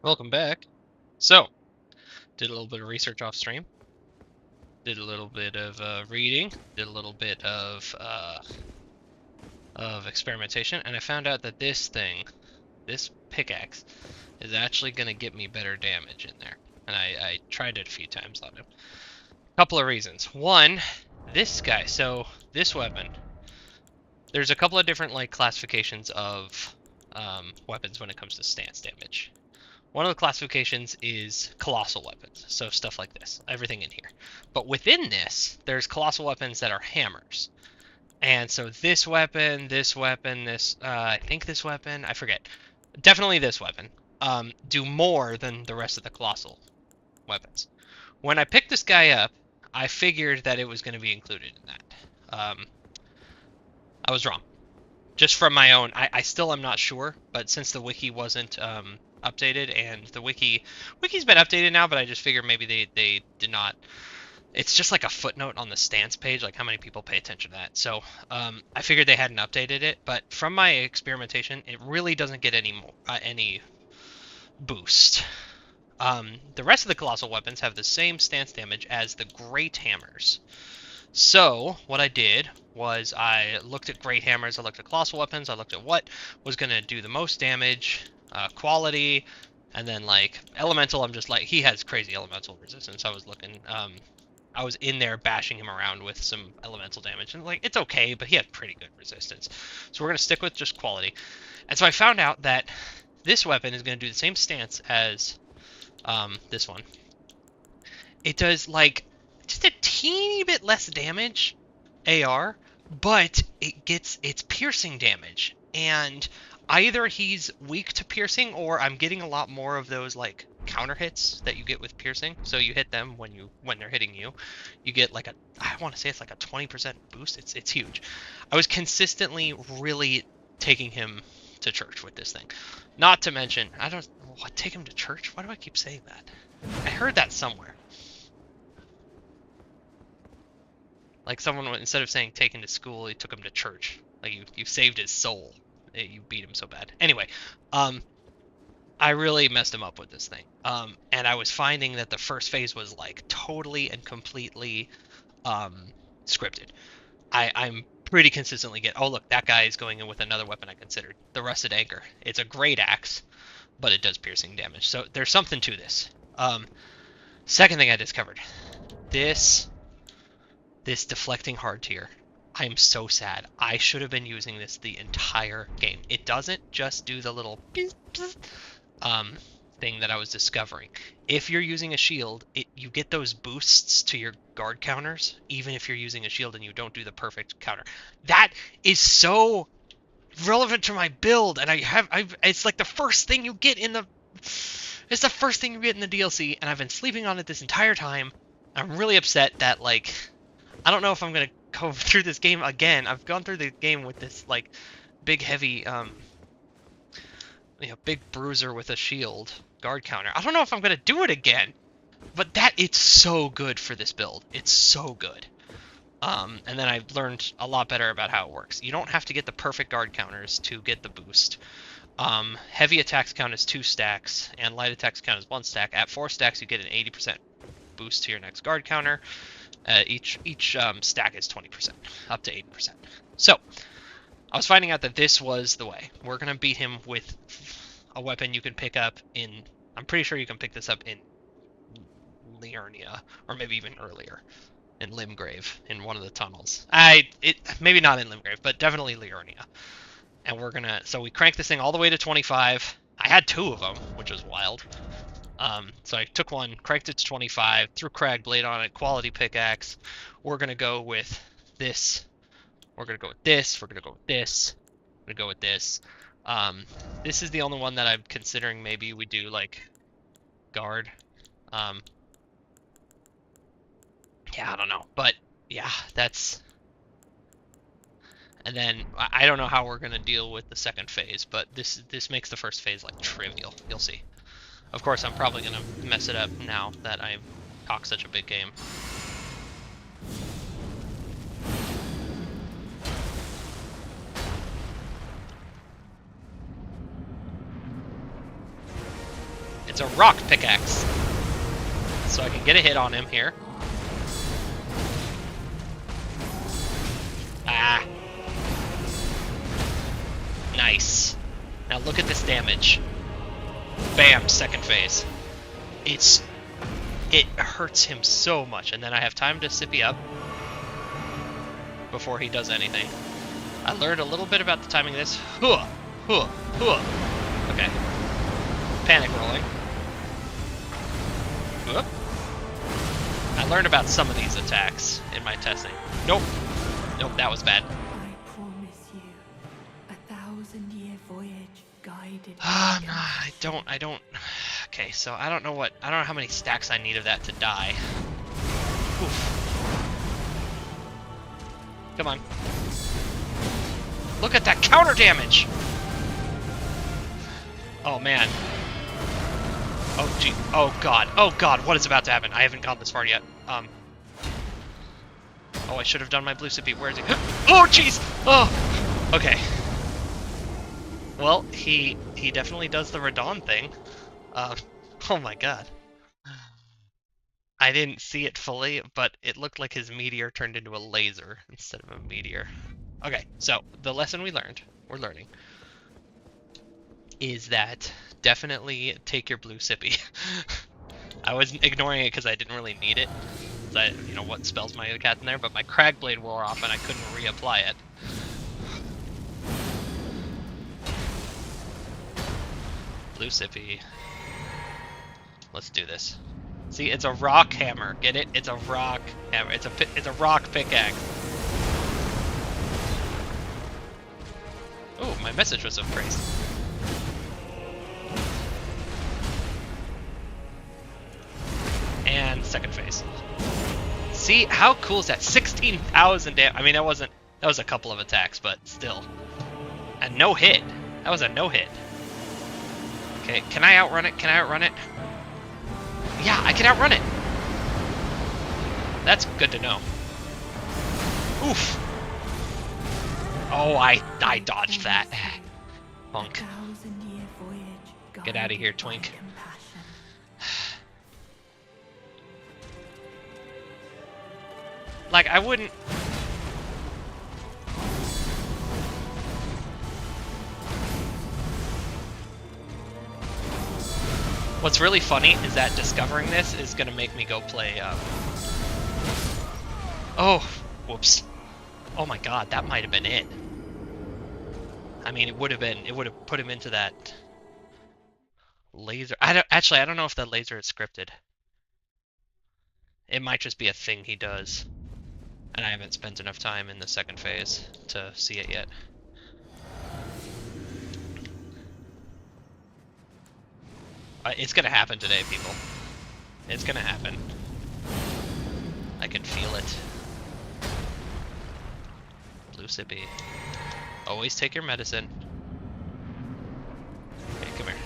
Welcome back. So, did a little bit of research off stream, did a little bit of reading, did a little bit of experimentation, and I found out that this pickaxe, is actually going to get me better damage in there. And I tried it a few times on him. Couple of reasons. One, this guy. So this weapon, there's a couple of different like classifications of weapons when it comes to stance damage. One of the classifications is colossal weapons, so stuff like this, everything in here. But within this, there's colossal weapons that are hammers. And so this weapon, I think this weapon, I forget. Definitely this weapon, do more than the rest of the colossal weapons. When I picked this guy up, I figured that it was going to be included in that. I was wrong. Just from my own, I still am not sure, but since the wiki wasn't updated, and the wiki's been updated now, but I just figured maybe they did not. It's just like a footnote on the stance page, like how many people pay attention to that. So I figured they hadn't updated it, but from my experimentation, it really doesn't get any more, any boost. The rest of the colossal weapons have the same stance damage as the great hammers. So what I did was I looked at great hammers, I looked at colossal weapons, I looked at what was going to do the most damage, quality, and then like elemental. I'm just like, he has crazy elemental resistance. I was looking, I was in there bashing him around with some elemental damage, and like it's okay, but he had pretty good resistance. So we're gonna stick with just quality. And so I found out that this weapon is gonna do the same stance as this one. It does like just a teeny bit less damage, AR, but it's piercing damage, and either he's weak to piercing, or I'm getting a lot more of those like counter hits that you get with piercing. So you hit them when they're hitting you, you get like I want to say it's like a 20% boost. It's huge. I was consistently really taking him to church with this thing. Not to mention, take him to church? Why do I keep saying that? I heard that somewhere. Like someone, instead of saying take him to school, he took him to church. Like you saved his soul. You beat him so bad. Anyway, I really messed him up with this thing. And I was finding that the first phase was like totally and completely scripted. I'm pretty consistently oh look, that guy is going in with another weapon I considered, the Rusted Anchor. It's a great axe, but it does piercing damage. So there's something to this. Second thing I discovered, this deflecting hard tier. I'm so sad. I should have been using this the entire game. It doesn't just do the little thing that I was discovering. If you're using a shield, you get those boosts to your guard counters, even if you're using a shield and you don't do the perfect counter. That is so relevant to my build, and it's like the first thing you get in the DLC, and I've been sleeping on it this entire time. I'm really upset that like I don't know if I'm gonna go through this game again. I've gone through the game with this like big heavy big bruiser with a shield guard counter. I don't know if I'm gonna do it again, but it's so good for this build. It's so good. And then I learned a lot better about how it works. You don't have to get the perfect guard counters to get the boost. Heavy attacks count as 2 stacks, and light attacks count as 1 stack. At 4 stacks, you get an 80% boost to your next guard counter. Each stack is 20%, up to 80%. So, I was finding out that this was the way. We're going to beat him with a weapon you can pick up in... I'm pretty sure you can pick this up in Liurnia, or maybe even earlier, in Limgrave, in one of the tunnels. Maybe not in Limgrave, but definitely Liurnia. And we're going to... So we cranked this thing all the way to 25. I had 2 of them, which was wild. So I took one, cranked it to 25, threw Crag Blade on it, quality pickaxe. We're going to go with this. We're going to go with this. We're going to go with this. We're going to go with this. This is the only one that I'm considering maybe we do, like, guard. Yeah, I don't know. But, yeah, that's... And then, I don't know how we're going to deal with the second phase, but this makes the first phase, like, trivial. You'll see. Of course, I'm probably going to mess it up now that I talk such a big game. It's a rock pickaxe. So I can get a hit on him here. Ah. Nice. Now look at this damage. Bam, second phase. It hurts him so much, and then I have time to sippy up before he does anything. I learned a little bit about the timing of this. Huh, huh, huh. Okay. Panic rolling. Whoop. I learned about some of these attacks in my testing. Nope. Nope, that was bad. I promise you, 1,000-year voyage guided. I don't. Okay, so I don't know how many stacks I need of that to die. Oof. Come on. Look at that counter damage! Oh man. Oh gee. Oh god. Oh god, what is about to happen? I haven't gone this far yet. Oh, I should have done my blue sippy. Where is he? Oh jeez! Oh! Okay. Well, he definitely does the Radon thing. Oh my god. I didn't see it fully, but it looked like his meteor turned into a laser instead of a meteor. Okay, so the lesson we're learning, is that definitely take your blue sippy. I was ignoring it because I didn't really need it. You know what spells my cat in there, but my Crag Blade wore off and I couldn't reapply it. Blue sippy. Let's do this. See, it's a rock hammer. Get it? It's a rock hammer. It's a rock pickaxe. Oh, my message was of praise. And second phase. See, how cool is that? 16,000 damage. I mean, that was a couple of attacks, but still. And no hit. That was a no hit. Okay, can I outrun it? Can I outrun it? Yeah, I can outrun it. That's good to know. Oof. Oh, I dodged that. Punk. Get out of here, twink. Like, I wouldn't... What's really funny is that discovering this is gonna make me go play, Oh, whoops. Oh my god, that might have been it. I mean, it would have put him into that laser. I don't know if that laser is scripted. It might just be a thing he does. And I haven't spent enough time in the second phase to see it yet. It's gonna happen today, people. It's gonna happen. I can feel it. Blue sippy. Always take your medicine. Okay, come here.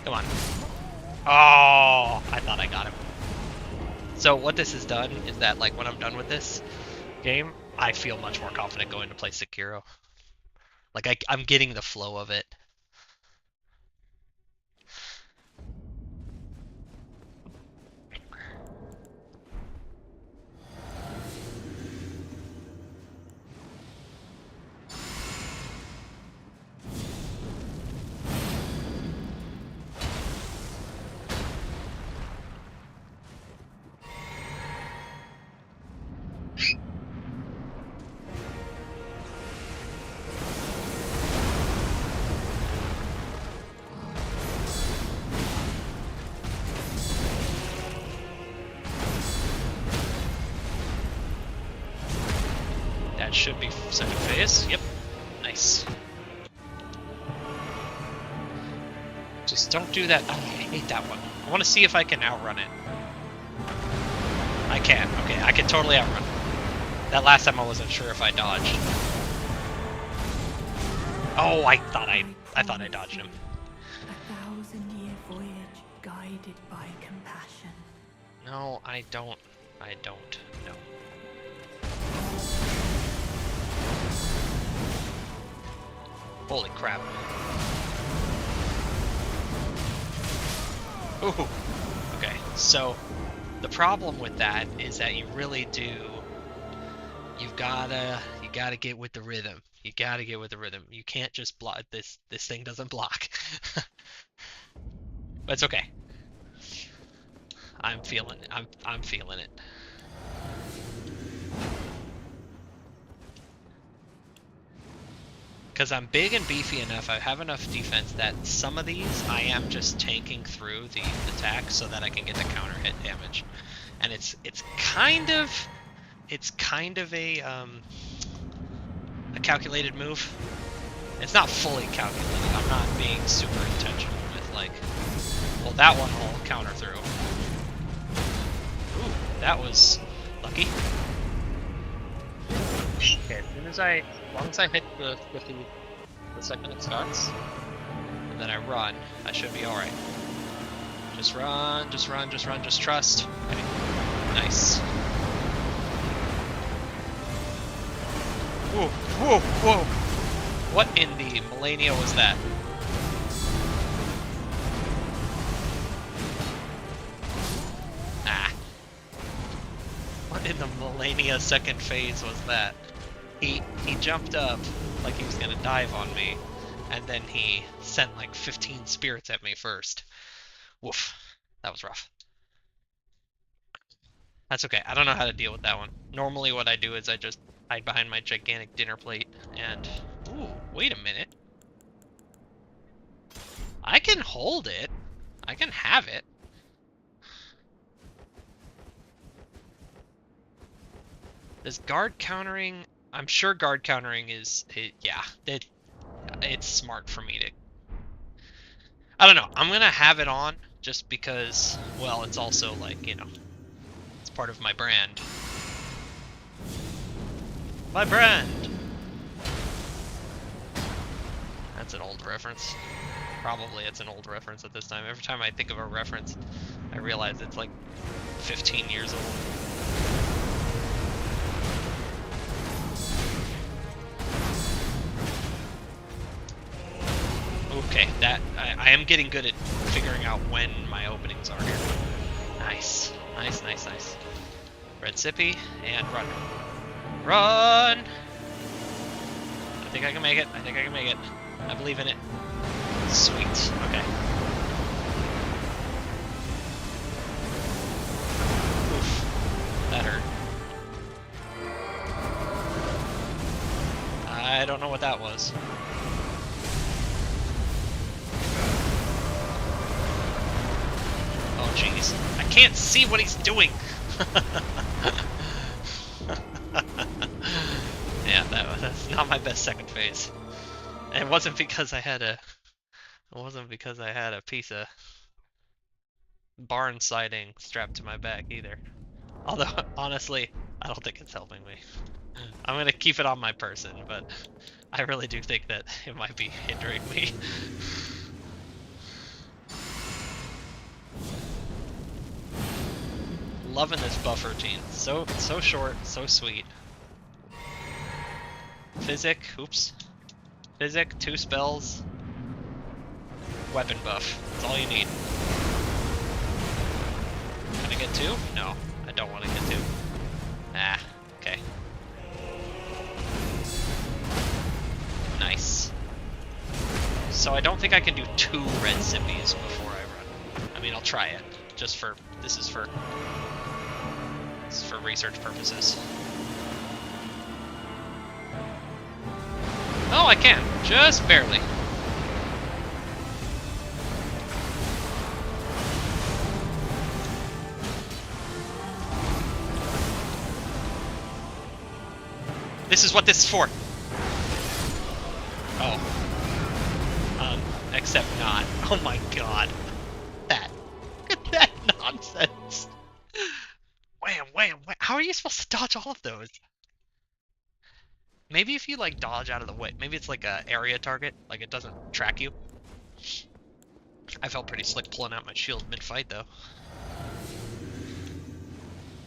Come on. Oh, I thought I got him. So what this has done is that, like, when I'm done with this game, I feel much more confident going to play Sekiro. Like, I'm getting the flow of it. That should be second phase. Yep. Nice. Just don't do that. I hate that one. I want to see if I can outrun it. I can. Okay, I can totally outrun it. That last time I wasn't sure if I dodged. Oh, I thought I dodged him. 1,000-year voyage guided by compassion. No, I don't. No. Holy crap. Ooh. Okay, so the problem with that is that you really do. You gotta get with the rhythm. You gotta get with the rhythm. You can't just block this. This thing doesn't block. But it's okay. I'm feeling it. I'm feeling it. Because I'm big and beefy enough, I have enough defense that some of these I am just tanking through the attack so that I can get the counter hit damage. And it's kind of a calculated move. It's not fully calculated. I'm not being super intentional with like, well, that one I'll counter through. Ooh, that was lucky. Okay, as long as I hit the second it starts, and then I run, I should be alright. Just run, just trust. Okay. Nice. Whoa, whoa, whoa! What in the millennia was that? Ah. What in the millennia second phase was that? He jumped up like he was gonna dive on me, and then he sent like 15 spirits at me first. Woof. That was rough. That's okay. I don't know how to deal with that one. Normally what I do is I just hide behind my gigantic dinner plate and... Ooh, wait a minute. I can hold it. I can have it. Does guard countering... I'm sure guard countering is... yeah, it's smart for me to... I don't know. I'm gonna have it on just because, well, it's also like, you know, it's part of my brand. My brand! That's an old reference. Probably it's an old reference at this time. Every time I think of a reference, I realize it's like 15 years old. Okay, that I am getting good at figuring out when my openings are here. Nice. Nice, nice, nice. Red Sippy, and run. Run! I think I can make it. I think I can make it. I believe in it. Sweet. Okay. Oof. That hurt. I don't know what that was. Oh jeez. I can't see what he's doing! Yeah, that's not my best second phase. And it wasn't because I had a piece of barn siding strapped to my back either. Although honestly, I don't think it's helping me. I'm gonna keep it on my person, but I really do think that it might be hindering me. Loving this buff routine. So short, so sweet. Physic, oops. Physic, 2 spells. Weapon buff. That's all you need. Can I get 2? No, I don't want to get 2. Ah, okay. Nice. So I don't think I can do 2 red sippies before I run. I mean, I'll try it. Just for, this is for research purposes. Oh, I can. Just barely. This is what this is for. Oh. Except not. Oh my god. That. Look at that nonsense. Wham, wham, wham. How are you supposed to dodge all of those? Maybe if you, like, dodge out of the way. Maybe it's like a area target. Like, it doesn't track you. I felt pretty slick pulling out my shield mid-fight, though.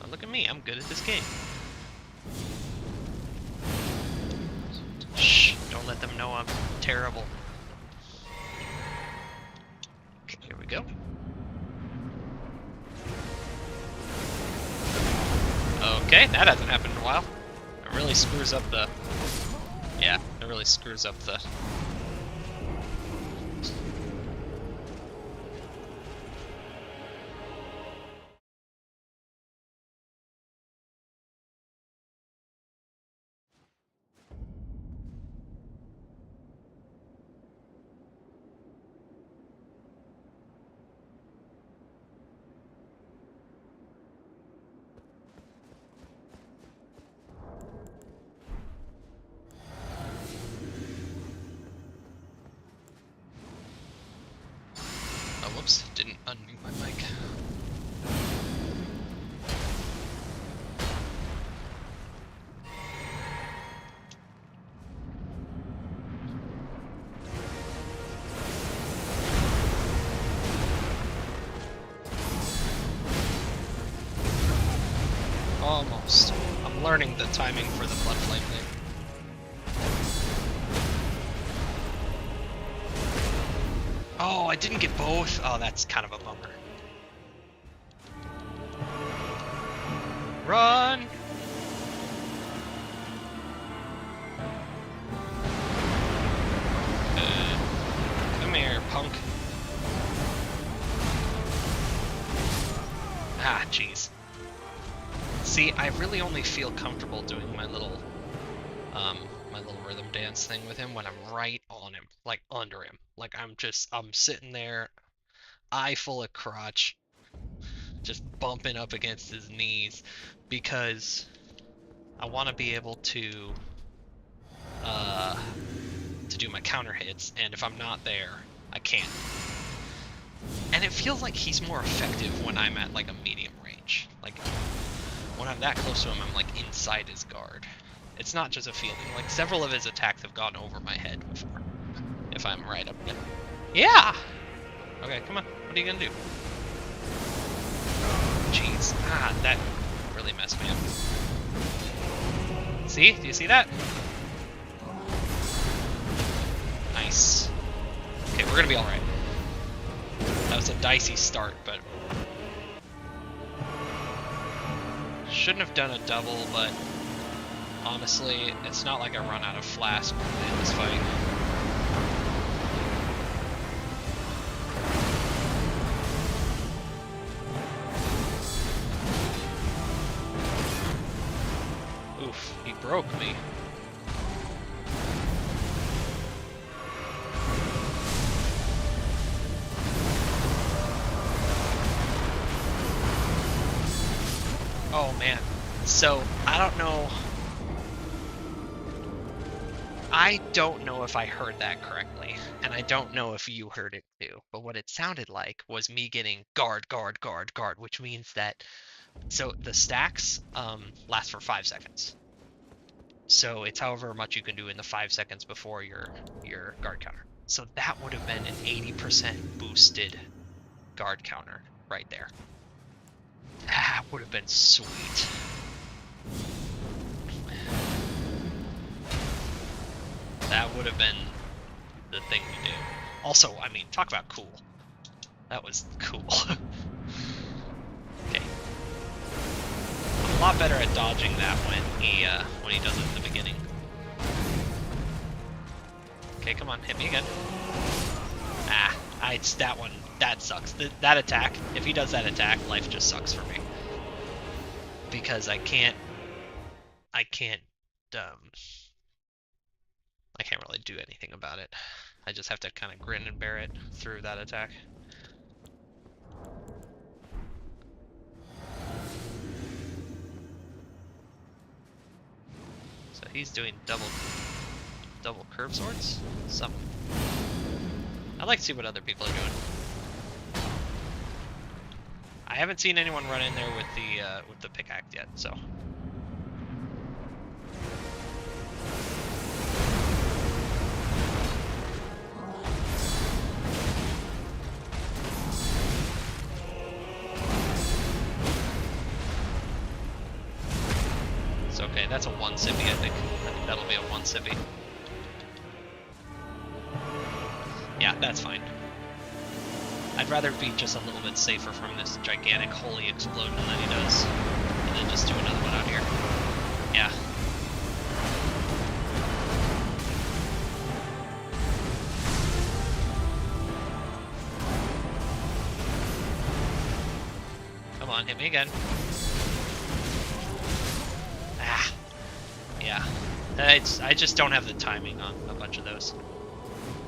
But look at me. I'm good at this game. Shh. Don't let them know I'm terrible. Okay, here we go. Okay, that hasn't happened in a while. It really screws up the... Yeah, it really screws up the... Oh, whoops, didn't unmute my mic. Almost. I'm learning the timing for the blood flame thing. Oh, I didn't get both. Oh, that's kind of a bummer. Run! Come here, punk. Ah, jeez. See, I really only feel comfortable doing my little rhythm dance thing with him when I'm right on him, like under him. Like I'm sitting there, eye full of crotch, just bumping up against his knees, because I want to be able to do my counter hits, and if I'm not there, I can't. And it feels like he's more effective when I'm at like a medium range. Like when I'm that close to him, I'm like inside his guard. It's not just a feeling. Like several of his attacks have gone over my head before. If I'm right up there. Yeah! Okay, come on. What are you gonna do? Jeez. Ah, that really messed me up. See? Do you see that? Nice. Okay, we're gonna be alright. That was a dicey start, but... Shouldn't have done a double, but... Honestly, it's not like I run out of flask in this fight. Oof, he broke me. Oh man, so I don't know if I heard that correctly, and I don't know if you heard it too, but what it sounded like was me getting guard, guard, guard, guard, which means that, so the stacks last for 5 seconds. So it's however much you can do in the 5 seconds before your guard counter. So that would have been an 80% boosted guard counter right there. That would have been sweet. That would have been the thing to do. Also, I mean, talk about cool. That was cool. Okay. I'm a lot better at dodging that when he does it in the beginning. Okay, come on, hit me again. Ah, it's that one. That sucks. That attack, if he does that attack, life just sucks for me. Because I can't really do anything about it. I just have to kind of grin and bear it through that attack. So he's doing double curve swords? Something. I'd like to see what other people are doing. I haven't seen anyone run in there with the pickaxe yet, so. It's okay, that's a 1 sippy, I think. I think that'll be a 1 sippy. Yeah, that's fine. I'd rather be just a little bit safer from this gigantic holy explosion that he does, and then just do another one out here. Yeah. Come on, hit me again. Ah. Yeah. I just don't have the timing on a bunch of those.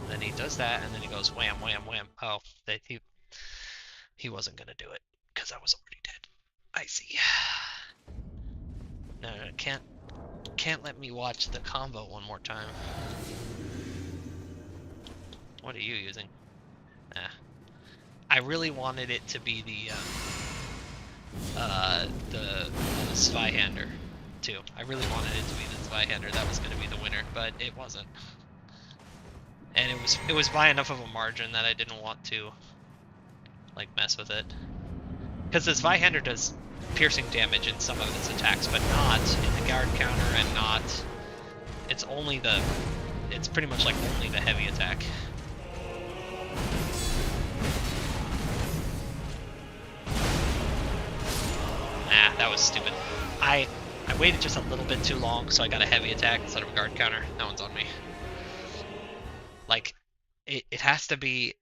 Then he does that, and then he goes wham, wham, wham. Oh, he wasn't gonna do it because I was already dead. I see. No, can't let me watch the combo one more time. What are you using? Ah. I really wanted it to be the Zweihander too. I really wanted it to be the Zweihander. That was gonna be the winner, but it wasn't. And it was by enough of a margin that I didn't want to like mess with it. Because the Zweihander does piercing damage in some of its attacks, but not in the guard counter, and not it's pretty much like only the heavy attack. Ah, that was stupid. I waited just a little bit too long, so I got a heavy attack instead of a guard counter. That one's on me. Like, it has to be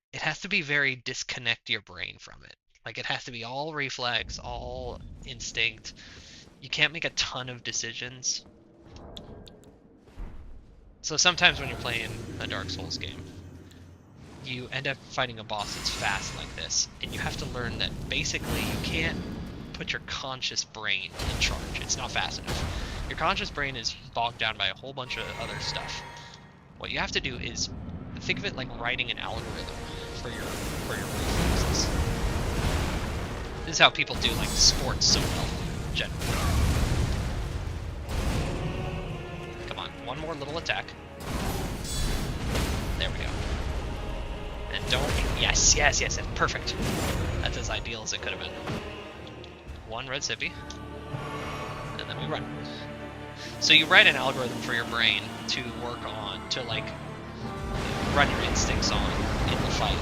very disconnect your brain from it. Like, it has to be all reflex, all instinct. You can't make a ton of decisions. So sometimes when you're playing a Dark Souls game, you end up fighting a boss that's fast like this, and you have to learn that basically you can't put your conscious brain in charge. It's not fast enough. Your conscious brain is bogged down by a whole bunch of other stuff. What you have to do is think of it like writing an algorithm for your reflexes. This is how people do like sports so well, generally. Come on, one more little attack. There we go. And don't, yes, perfect. That's as ideal as it could have been. One red sippy, and then we run. So you write an algorithm for your brain to work on, to like run your instincts on in the fight.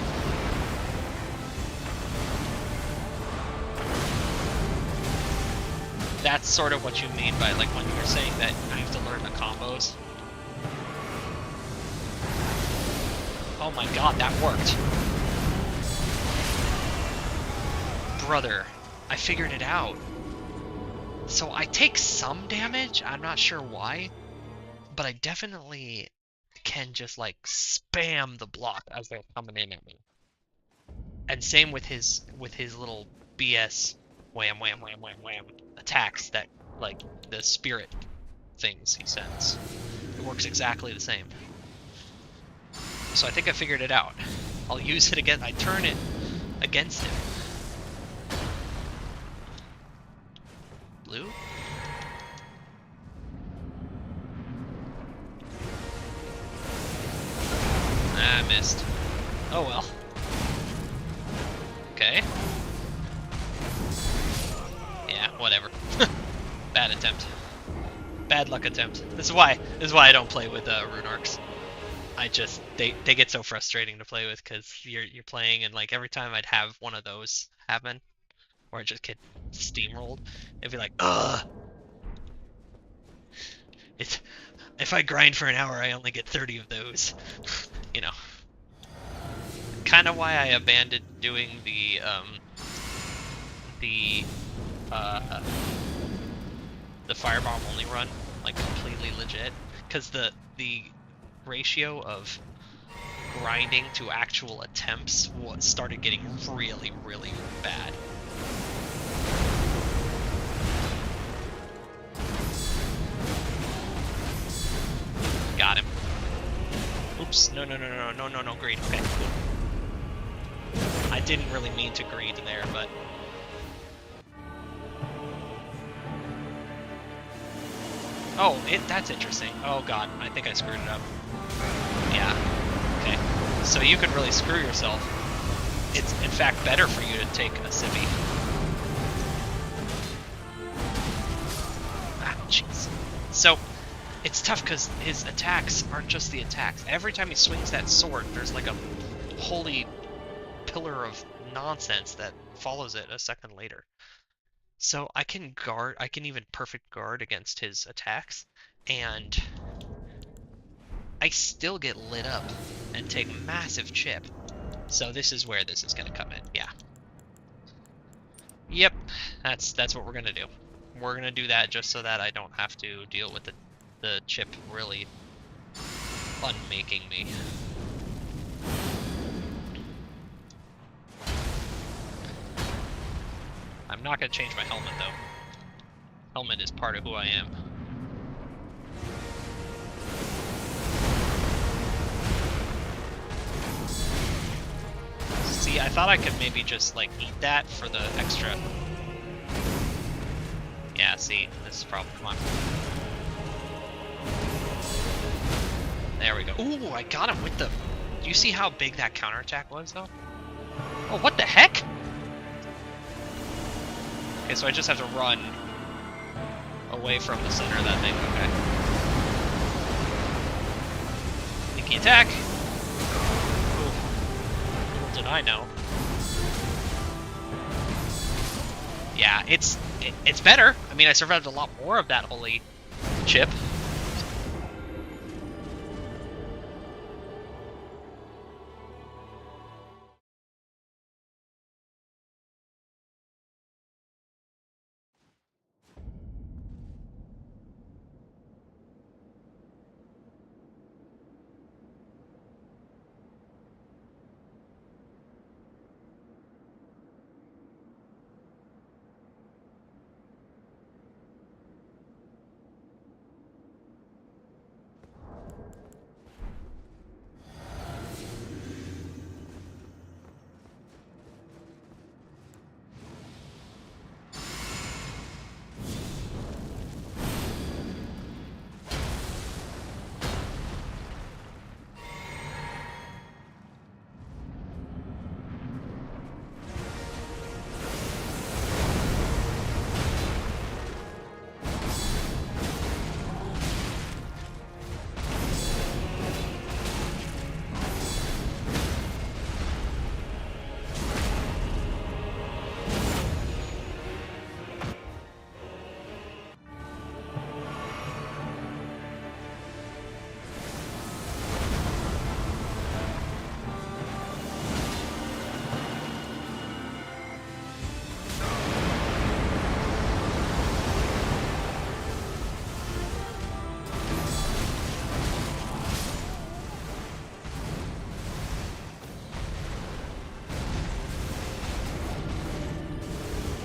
That's sort of what you mean by like when you're saying that I have to learn the combos. Oh my god, that worked. Brother, I figured it out. So I take some damage, I'm not sure why, but I definitely can just like spam the block as they're coming in at me. And same with his little BS wham wham wham wham wham attacks, that like the spirit things he sends. It works exactly the same. So I think I figured it out. I'll use it again. I turn it against him. Blue? I missed. Oh well. Okay. Yeah, whatever. Bad attempt. Bad luck attempt. This is why I don't play with rune arcs. They get so frustrating to play with, because you're playing and like every time I'd have one of those happen, or I just get steamrolled, it'd be like, ugh. If I grind for an hour, I only get 30 of those. You know. Kind of why I abandoned doing the firebomb only run, like completely legit, because the ratio of grinding to actual attempts started getting really, really bad. Got him. Oops, no, greed, okay, cool. I didn't really mean to greed there, but... Oh, that's interesting. Oh god, I think I screwed it up. Yeah, okay. So you can really screw yourself. It's in fact better for you to take a sippy. Ah, jeez. So, it's tough because his attacks aren't just the attacks. Every time he swings that sword, there's like a holy pillar of nonsense that follows it a second later. So I can even perfect guard against his attacks, and I still get lit up and take massive chip. So this is where this is gonna come in, yeah. Yep, that's what we're gonna do. We're gonna do that just so that I don't have to deal with the chip really unmaking me. I'm not gonna change my helmet though. Helmet is part of who I am. See, I thought I could maybe just like eat that for the extra. Yeah, see, this is problem. Come on. There we go. Ooh, I got him with the... Do you see how big that counterattack was, though? Oh, what the heck? Okay, so I just have to run away from the center of that thing. Okay. Sneaky attack. Ooh. Little did I know. Yeah, it's better. I mean, I survived a lot more of that holy chip.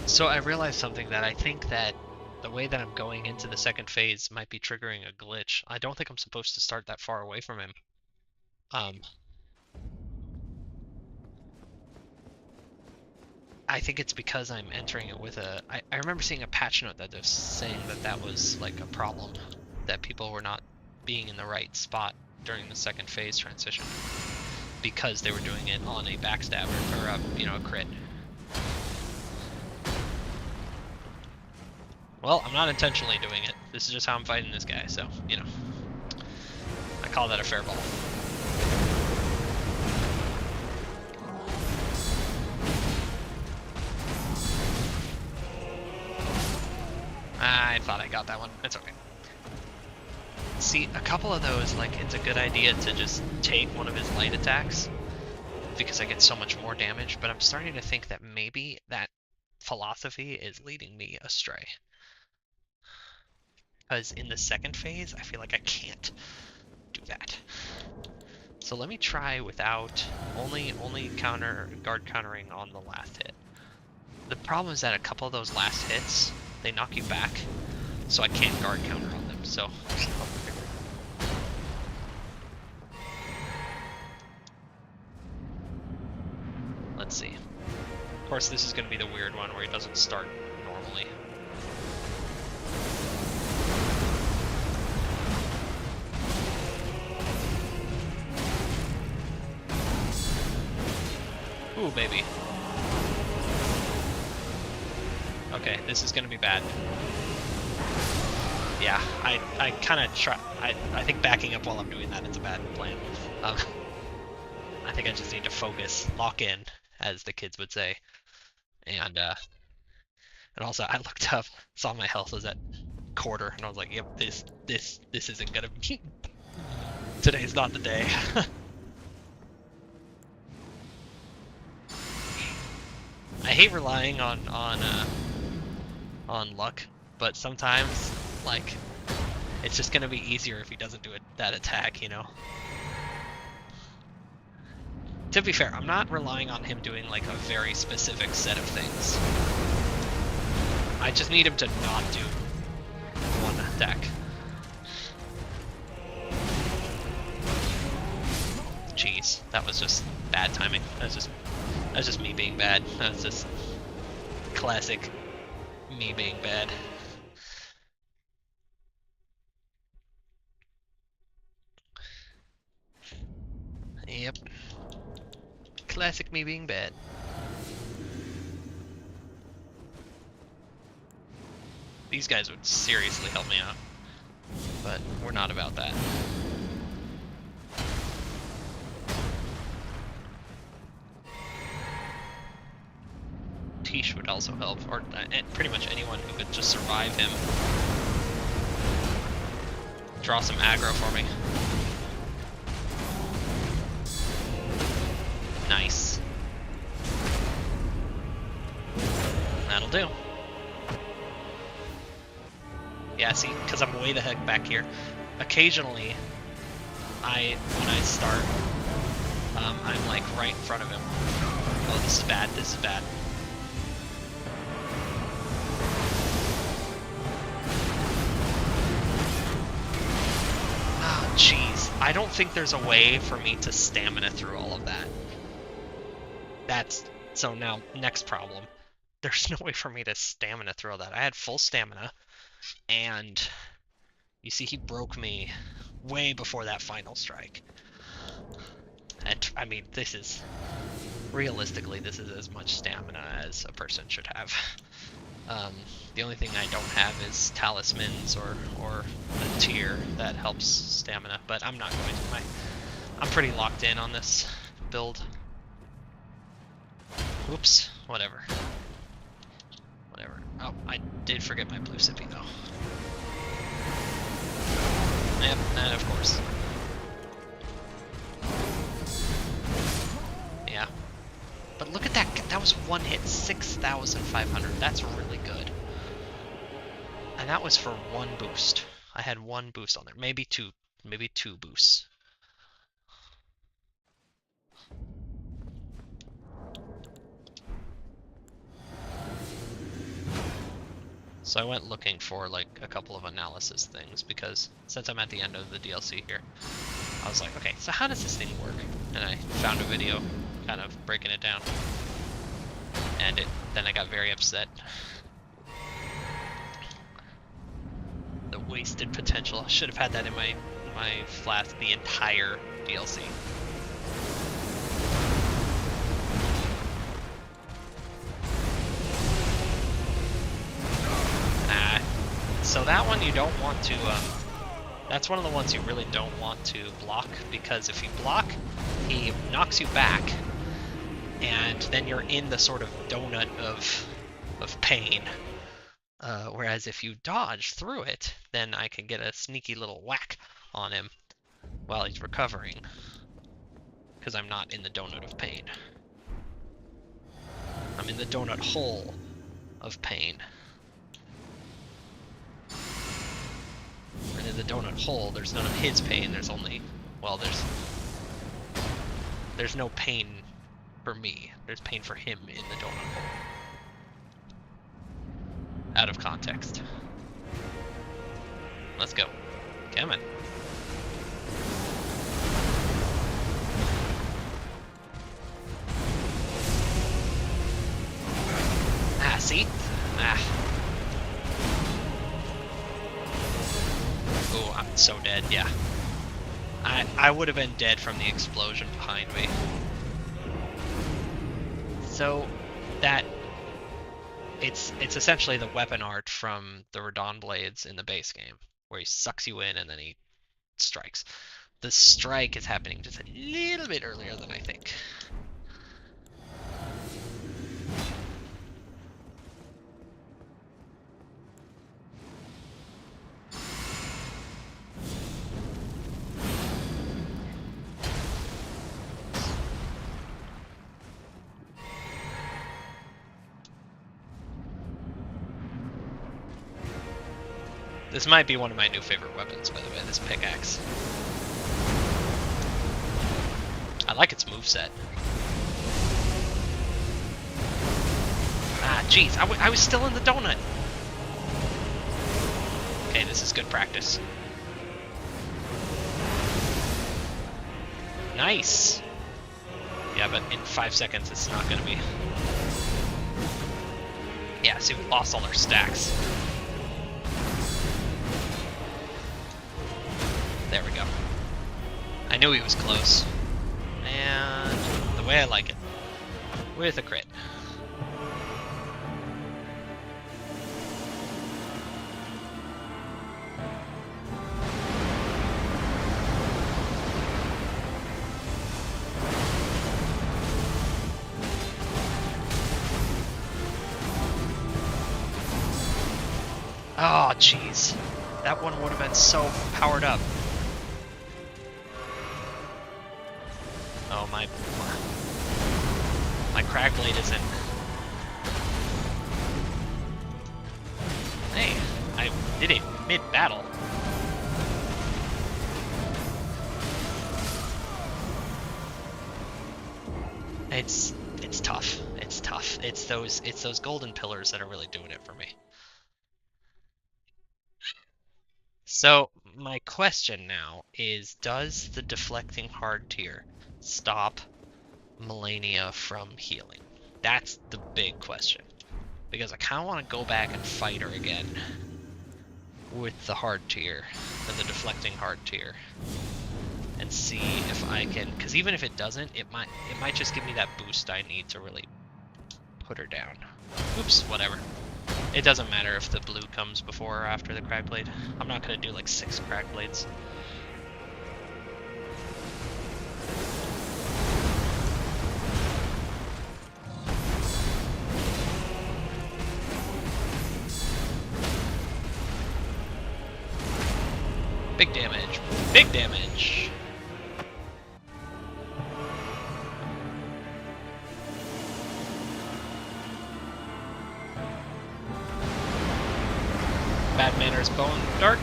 So I realized something, that I think that the way that I'm going into the second phase might be triggering a glitch. I don't think I'm supposed to start that far away from him. I think it's because I'm entering it with a... I remember seeing a patch note that was saying that that was like a problem, that people were not being in the right spot during the second phase transition because they were doing it on a backstabber, or a crit. Well, I'm not intentionally doing it. This is just how I'm fighting this guy, so, I call that a fair ball. I thought I got that one. It's okay. See, a couple of those, like, it's a good idea to just take one of his light attacks, because I get so much more damage, but I'm starting to think that maybe that philosophy is leading me astray. Because in the second phase, I feel like I can't do that. So let me try without only guard countering on the last hit. The problem is that a couple of those last hits, they knock you back, so I can't guard counter on them. So let's see. Of course, this is going to be the weird one where he doesn't start normally. Ooh, baby. Okay, this is gonna be bad. Yeah, I think backing up while I'm doing that is a bad plan. I think I just need to focus, lock in, as the kids would say. And also I looked up, saw my health was at quarter, and I was like, yep, this isn't gonna be. Today's not the day. I hate relying on luck, but sometimes like it's just gonna be easier if he doesn't do that attack, you know. To be fair, I'm not relying on him doing like a very specific set of things. I just need him to not do one attack. Jeez, that was just bad timing. That was just me being bad. That was just classic me being bad. Yep. Classic me being bad. These guys would seriously help me out, but we're not about that. Tish would also help, or pretty much anyone who could just survive him. Draw some aggro for me. Nice. That'll do. Yeah, see, because I'm way the heck back here. Occasionally, when I start, I'm like right in front of him. Oh, this is bad, this is bad. Oh, jeez. I don't think there's a way for me to stamina through all of that. So now, next problem. There's no way for me to stamina through all that. I had full stamina, and you see he broke me way before that final strike. And, I mean, realistically, this is as much stamina as a person should have. The only thing I don't have is talismans or a tier that helps stamina, but I'm not going to. I'm pretty locked in on this build. Oops, whatever. Whatever. Oh, I did forget my blue sippy though. Yep, and of course. Yeah. But look at that, that was one hit, 6,500. That's really good. And that was for one boost. I had one boost on there, maybe two boosts. So I went looking for like a couple of analysis things because since I'm at the end of the DLC here, I was like, okay, so how does this thing work? And I found a video kind of breaking it down. And then I got very upset. The wasted potential. I should have had that in my flask the entire DLC. So that one you don't want to, that's one of the ones you really don't want to block, because if you block, he knocks you back, and then you're in the sort of donut of pain. Whereas if you dodge through it, then I can get a sneaky little whack on him while he's recovering, because I'm not in the donut of pain. I'm in the donut hole of pain. And in the donut hole, there's none of his pain, there's only, well, there's no pain for me. There's pain for him in the donut hole. Out of context. Let's go. Come on. Ah, see? Ah. Oh, I'm so dead, yeah. I would have been dead from the explosion behind me. So, it's essentially the weapon art from the Radon Blades in the base game, where he sucks you in and then he strikes. the strike is happening just a little bit earlier than I think. This might be one of my new favorite weapons, by the way, this pickaxe. I like its moveset. Ah, jeez, I was still in the donut. Okay, this is good practice. Nice. Yeah, but in 5 seconds, it's not gonna be. Yeah, see, we lost all our stacks. There we go. I knew he was close. And the way I like it. With a crit. Oh, jeez. That one would have been so powered up. Oh, my crag blade isn't. Hey, I did it mid-battle. It's tough. It's tough. It's those golden pillars that are really doing it for me. So my question now is, does the deflecting hard tier stop Melania from healing? That's the big question. Because I kind of want to go back and fight her again with the hard tier, and the deflecting hard tier, and see if I can. Because even if it doesn't, it might just give me that boost I need to really put her down. Oops, whatever. It doesn't matter if the blue comes before or after the crag blade. I'm not gonna do like 6 crag blades. Big damage. Big damage. Bad manners, bone dart.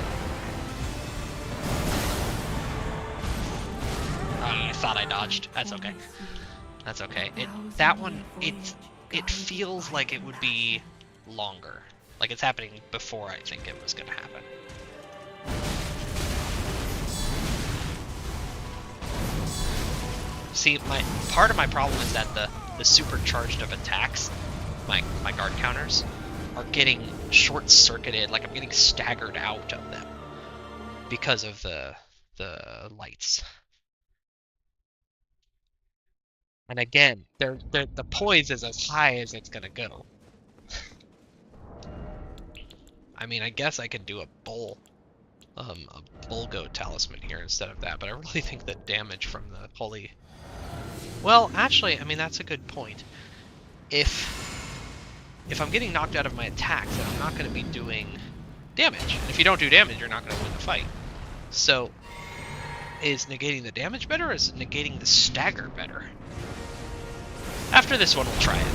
I thought I dodged. That's okay. That's okay. That one, it feels like it would be longer. Like it's happening before I think it was gonna happen. See, part of my problem is that the supercharged of attacks, my guard counters, are getting short-circuited. Like I'm getting staggered out of them because of the lights. And again, the poise is as high as it's gonna go. I mean, I guess I could do a Bulgo talisman here instead of that, but I really think the damage from the holy. Well, actually, I mean that's a good point. If I'm getting knocked out of my attacks, then I'm not going to be doing damage. And if you don't do damage, you're not going to win the fight. So, is negating the damage better, or is negating the stagger better? After this one, we'll try it.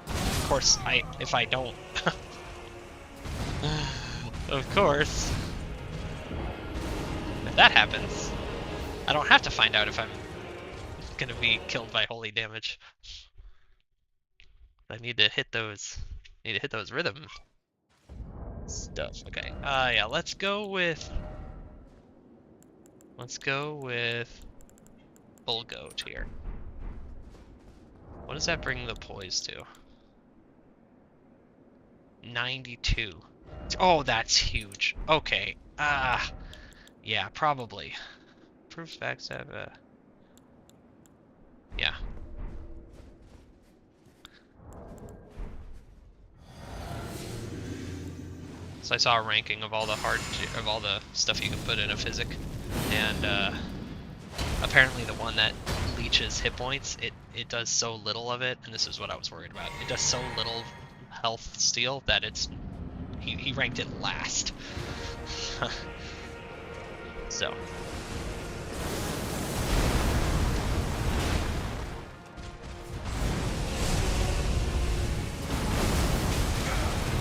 Of course, if I don't... Of course. If that happens, I don't have to find out if I'm gonna be killed by holy damage. I need to hit those rhythm stuff. Okay. Yeah, let's go with Bulgo here. What does that bring the poise to? 92. Oh, that's huge. Okay. Yeah, probably. Proofs backstab. Yeah. So I saw a ranking of all the stuff you can put in a physic, and apparently the one that leeches hit points, it does so little of it, and this is what I was worried about. It does so little health steal that he ranked it last. So.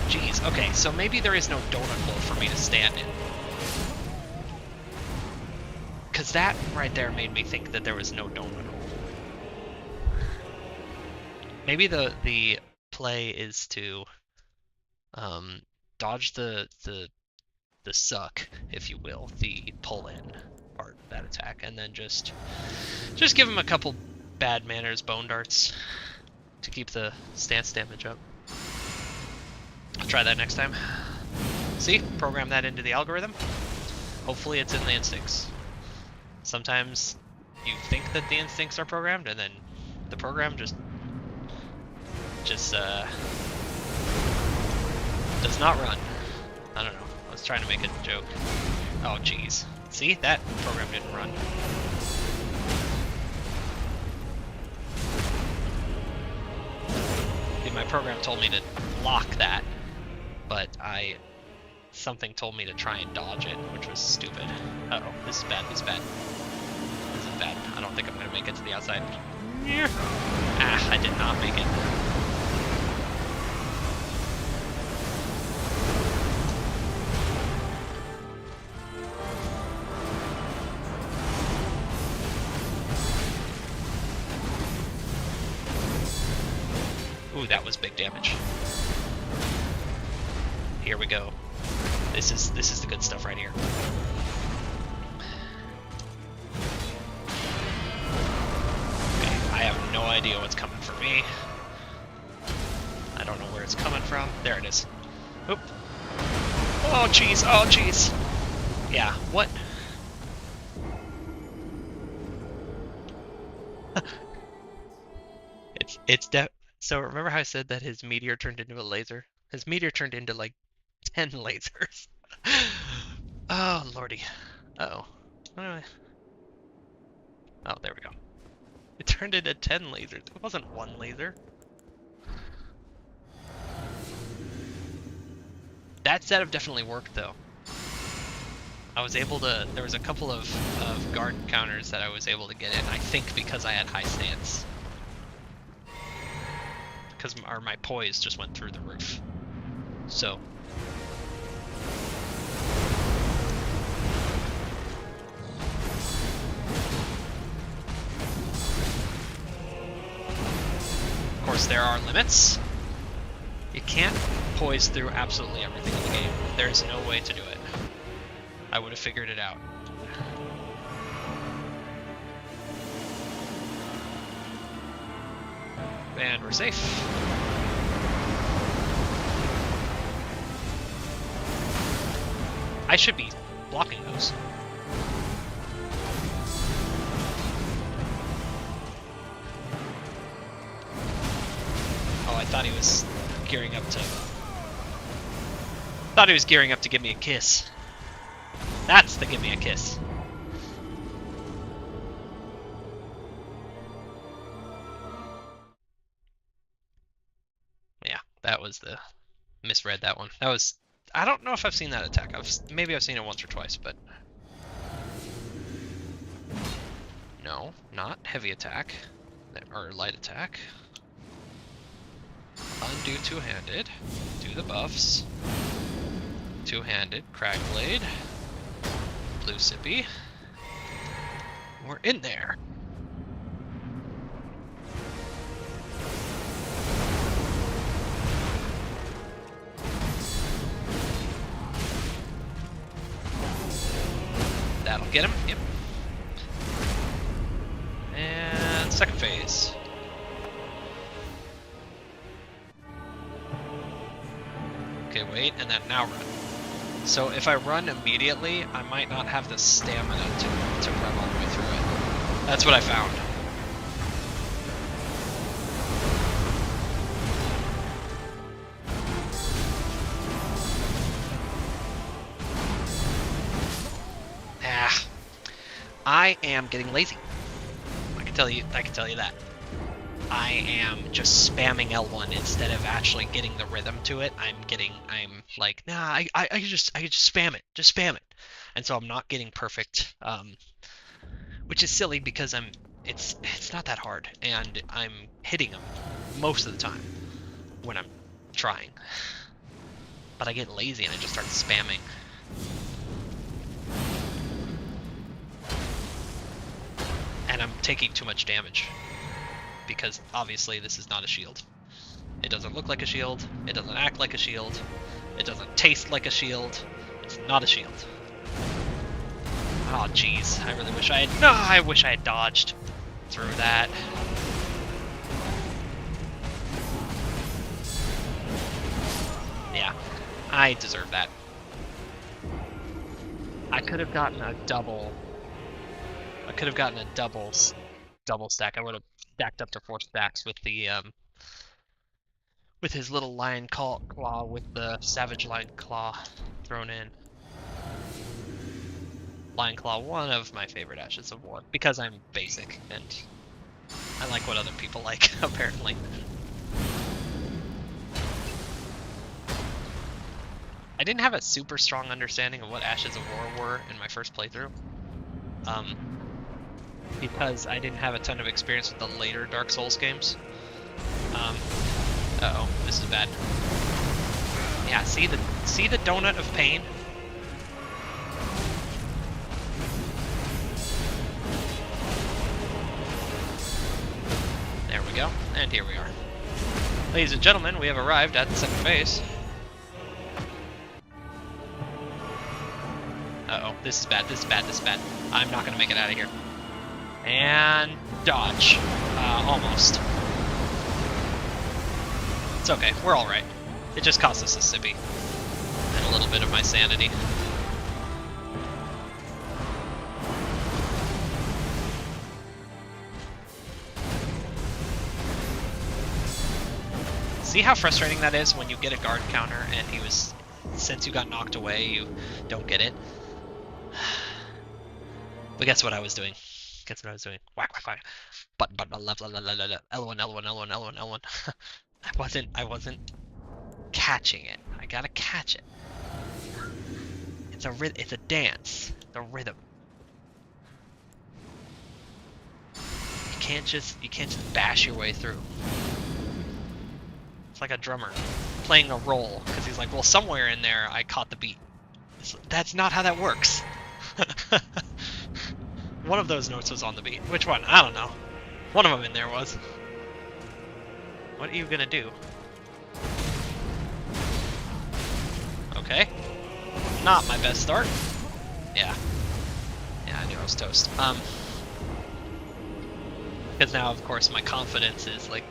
Jeez, okay, so maybe there is no donut hole for me to stand in. Because that right there made me think that there was no donut hole. Maybe the play is to dodge the suck, if you will, the pull-in part of that attack, and then just give him a couple bad manners bone darts to keep the stance damage up. I'll try that next time. See? Program that into the algorithm. Hopefully it's in the instincts. Sometimes you think that the instincts are programmed, and then the program just does not run. I don't know. I was trying to make a joke. Oh, jeez. See? That program didn't run. See, my program told me to block that, but something told me to try and dodge it, which was stupid. Uh-oh, this is bad, this is bad. This is bad. I don't think I'm gonna make it to the outside. Ah, I did not make it. Ooh, that was big damage. Here we go. This is the good stuff right here. Okay, I have no idea what's coming for me. I don't know where it's coming from. There it is. Oop. Oh jeez, oh jeez. Yeah, what? So remember how I said that his meteor turned into a laser? His meteor turned into like 10 lasers. Oh lordy. Uh-oh. Oh, there we go. It turned into 10 lasers. It wasn't one laser. That setup definitely worked though. I was able to, there was a couple of guard counters that I was able to get in, I think because I had high stance. Because my poise just went through the roof. So. Of course, there are limits. You can't poise through absolutely everything in the game. There's no way to do it. I would have figured it out. And we're safe. I should be blocking those. Oh, I thought he was gearing up to... Thought he was gearing up to give me a kiss. That's the give me a kiss. Yeah, that was the... Misread that one. That was... I don't know if I've seen that attack. Maybe I've seen it once or twice, but... No, not heavy attack. Or light attack. Undo two-handed. Do the buffs. Two-handed. Crag blade. Blue sippy. We're in there. That'll get him. Yep. And second phase. Okay, wait, and then now run. So if I run immediately, I might not have the stamina to run all the way through it. That's what I found. I am getting lazy. I can tell you that. I am just spamming L1 instead of actually getting the rhythm to it. I'm like, nah, I could just spam it. Just spam it. And so I'm not getting perfect, which is silly because it's not that hard, and I'm hitting them most of the time when I'm trying. But I get lazy and I just start spamming. And I'm taking too much damage. Because obviously this is not a shield. It doesn't look like a shield. It doesn't act like a shield. It doesn't taste like a shield. It's not a shield. Oh jeez, I really wish I had... No, I wish I had dodged through that. Yeah, I deserve that. I could have gotten a double... I could have gotten a double stack. I would have stacked up to 4 stacks with the with his little lion claw with the savage lion claw thrown in. Lion claw, one of my favorite Ashes of War, because I'm basic and I like what other people like, apparently. I didn't have a super strong understanding of what Ashes of War were in my first playthrough. Because I didn't have a ton of experience with the later Dark Souls games. Uh-oh, this is bad. Yeah, see the donut of pain? There we go, and here we are. Ladies and gentlemen, we have arrived at the second phase. Uh-oh, this is bad, this is bad, this is bad. I'm not gonna make it out of here. And dodge. Almost. It's okay, we're alright. It just cost us a sippy. And a little bit of my sanity. See how frustrating that is when you get a guard counter and since you got knocked away, you don't get it? But guess what I was doing? Guess what I was doing? Whack, whack, whack. Button, left, L1, L1. I wasn't catching it. I gotta catch it. It's a dance. The rhythm. You can't just bash your way through. It's like a drummer playing a roll because he's like, well, somewhere in there I caught the beat. That's not how that works. One of those notes was on the beat. Which one? I don't know. One of them in there was. What are you gonna do? Okay. Not my best start. Yeah. Yeah, I knew I was toast. Because now, of course, my confidence is like...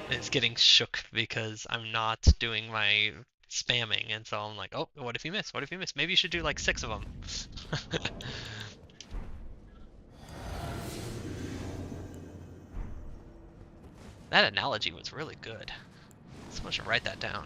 It's getting shook because I'm not doing my spamming, and so I'm like, oh, what if you miss? What if you miss? Maybe you should do like 6 of them. That analogy was really good. Someone should write that down.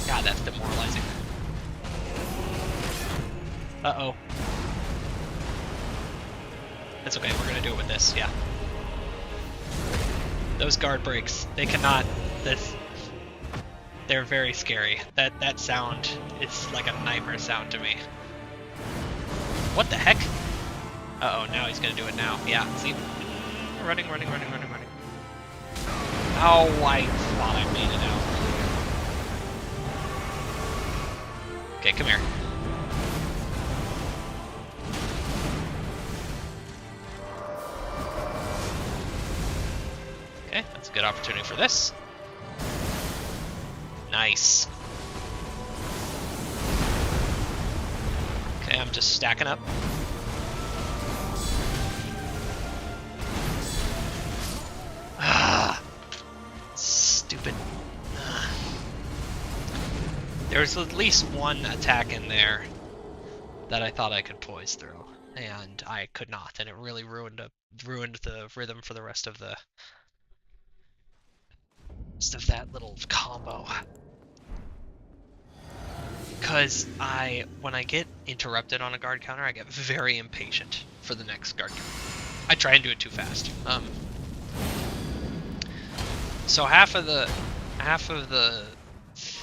God, that's demoralizing. Uh-oh. That's okay, we're gonna do it with this, yeah. Those guard breaks, they cannot... They're very scary. That sound is like a nightmare sound to me. What the heck? Uh-oh, now he's gonna do it now. Yeah, see? Running. Oh, I thought I made it out. Okay, come here. Okay, that's a good opportunity for this. Nice. Okay, I'm just stacking up. Ah, stupid. There's at least one attack in there that I thought I could poise through, and I could not, and it really ruined the rhythm for the rest of that little combo. Because when I get interrupted on a guard counter, I get very impatient for the next guard counter. I try and do it too fast. So half of the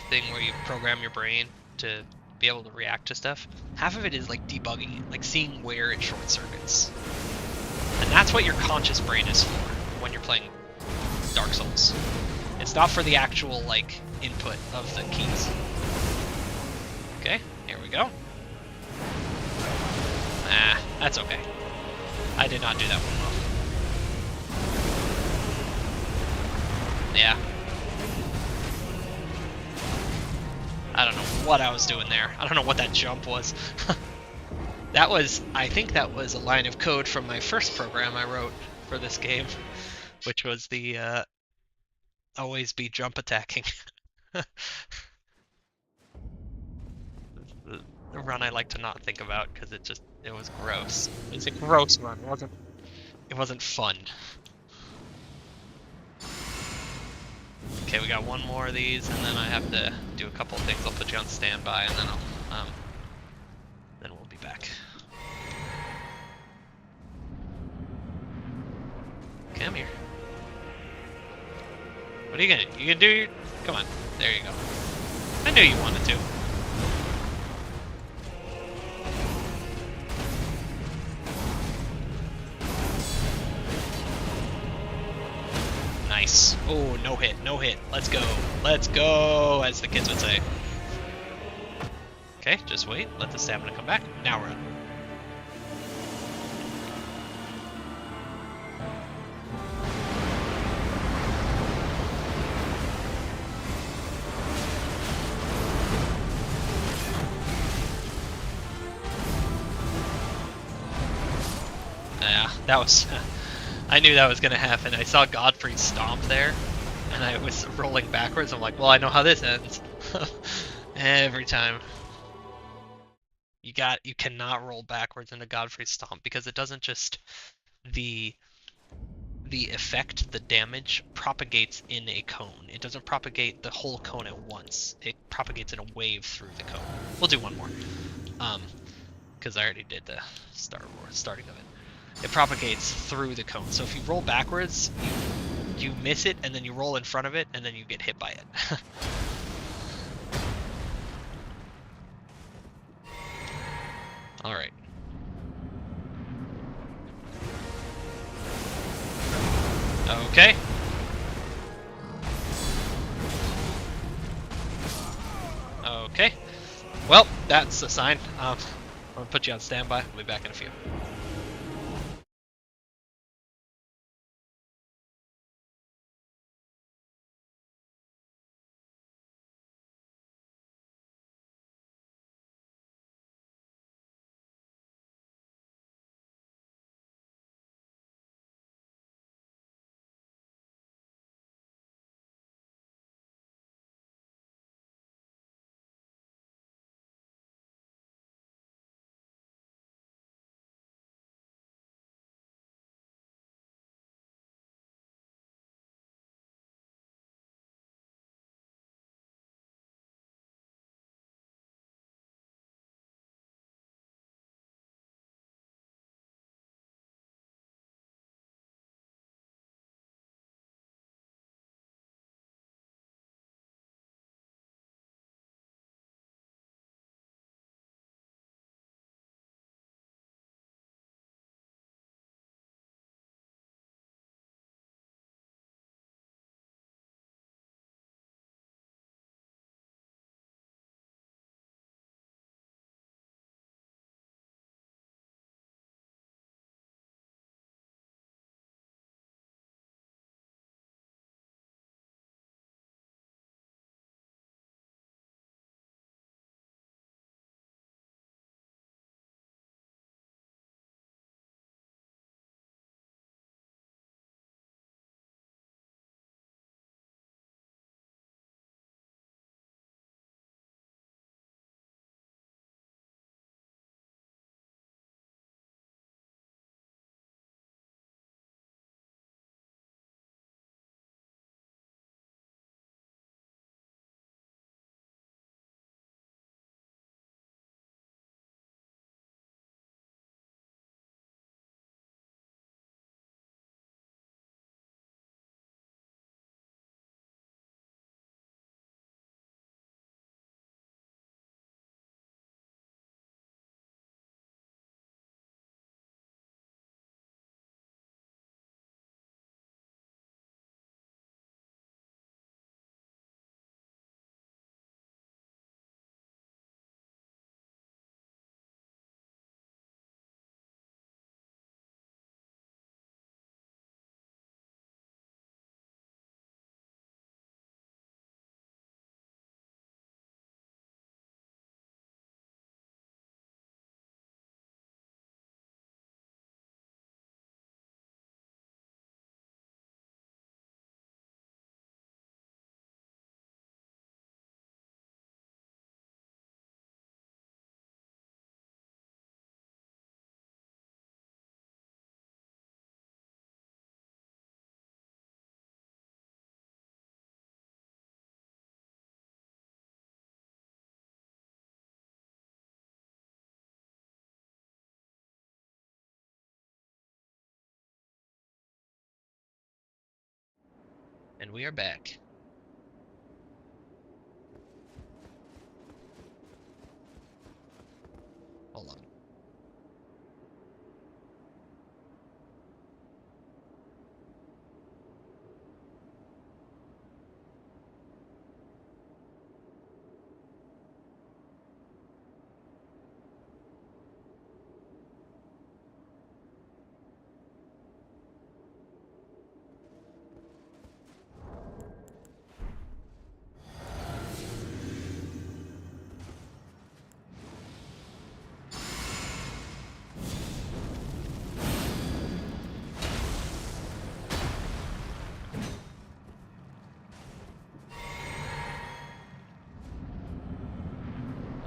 thing where you program your brain to be able to react to stuff, half of it is like debugging it, like seeing where it short circuits. And that's what your conscious brain is for when you're playing Dark Souls. It's not for the actual like input of the keys. Okay, here we go. Ah, that's okay. I did not do that one well. Yeah. I don't know what I was doing there. I don't know what that jump was. I think that was a line of code from my first program I wrote for this game, which was the always be jump attacking. The run I like to not think about because it was gross. It was a gross run. It wasn't fun. Okay, we got one more of these, and then I have to do a couple of things. I'll put you on standby, and then then we'll be back. Come here. What are you gonna? You gonna do your? Come on. There you go. I knew you wanted to. Nice. Oh, no hit, no hit. Let's go. Let's go, as the kids would say. Okay, just wait. Let the stamina come back. Now run. Yeah, that was... I knew that was going to happen. I saw Godfrey stomp there, and I was rolling backwards. I'm like, well, I know how this ends. Every time. You cannot roll backwards into Godfrey's stomp, because it doesn't just... The effect, the damage, propagates in a cone. It doesn't propagate the whole cone at once. It propagates in a wave through the cone. We'll do one more. Because I already did the starting of it. It propagates through the cone. So if you roll backwards, you miss it, and then you roll in front of it, and then you get hit by it. Alright. Okay. Okay. Well, that's a sign. I'm gonna put you on standby. We'll be back in a few. And we are back. Hold on.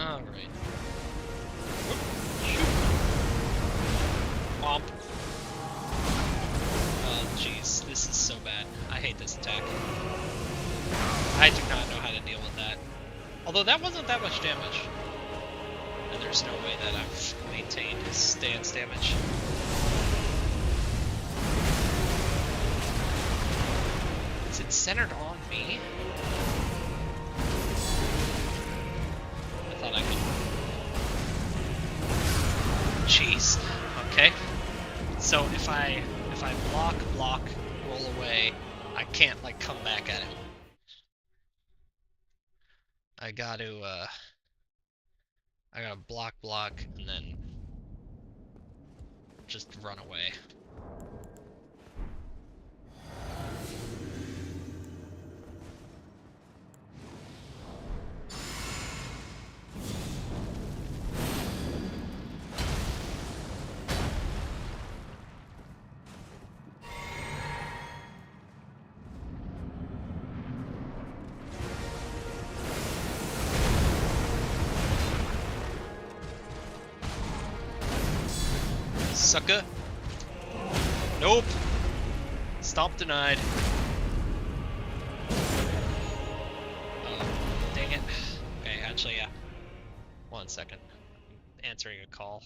Alright. Shoot. Womp. Oh, jeez. This is so bad. I hate this attack. I do not know how to deal with that. Although that wasn't that much damage. And there's no way that I've maintained his stance damage. Is it centered on me? I thought I could. Jeez. Okay. So if I block, roll away, I can't like come back at him. I gotta block, and then just run away. Sucker. Nope. Stomp denied. Oh, dang it. Okay, actually, yeah. 1 second. I'm answering a call.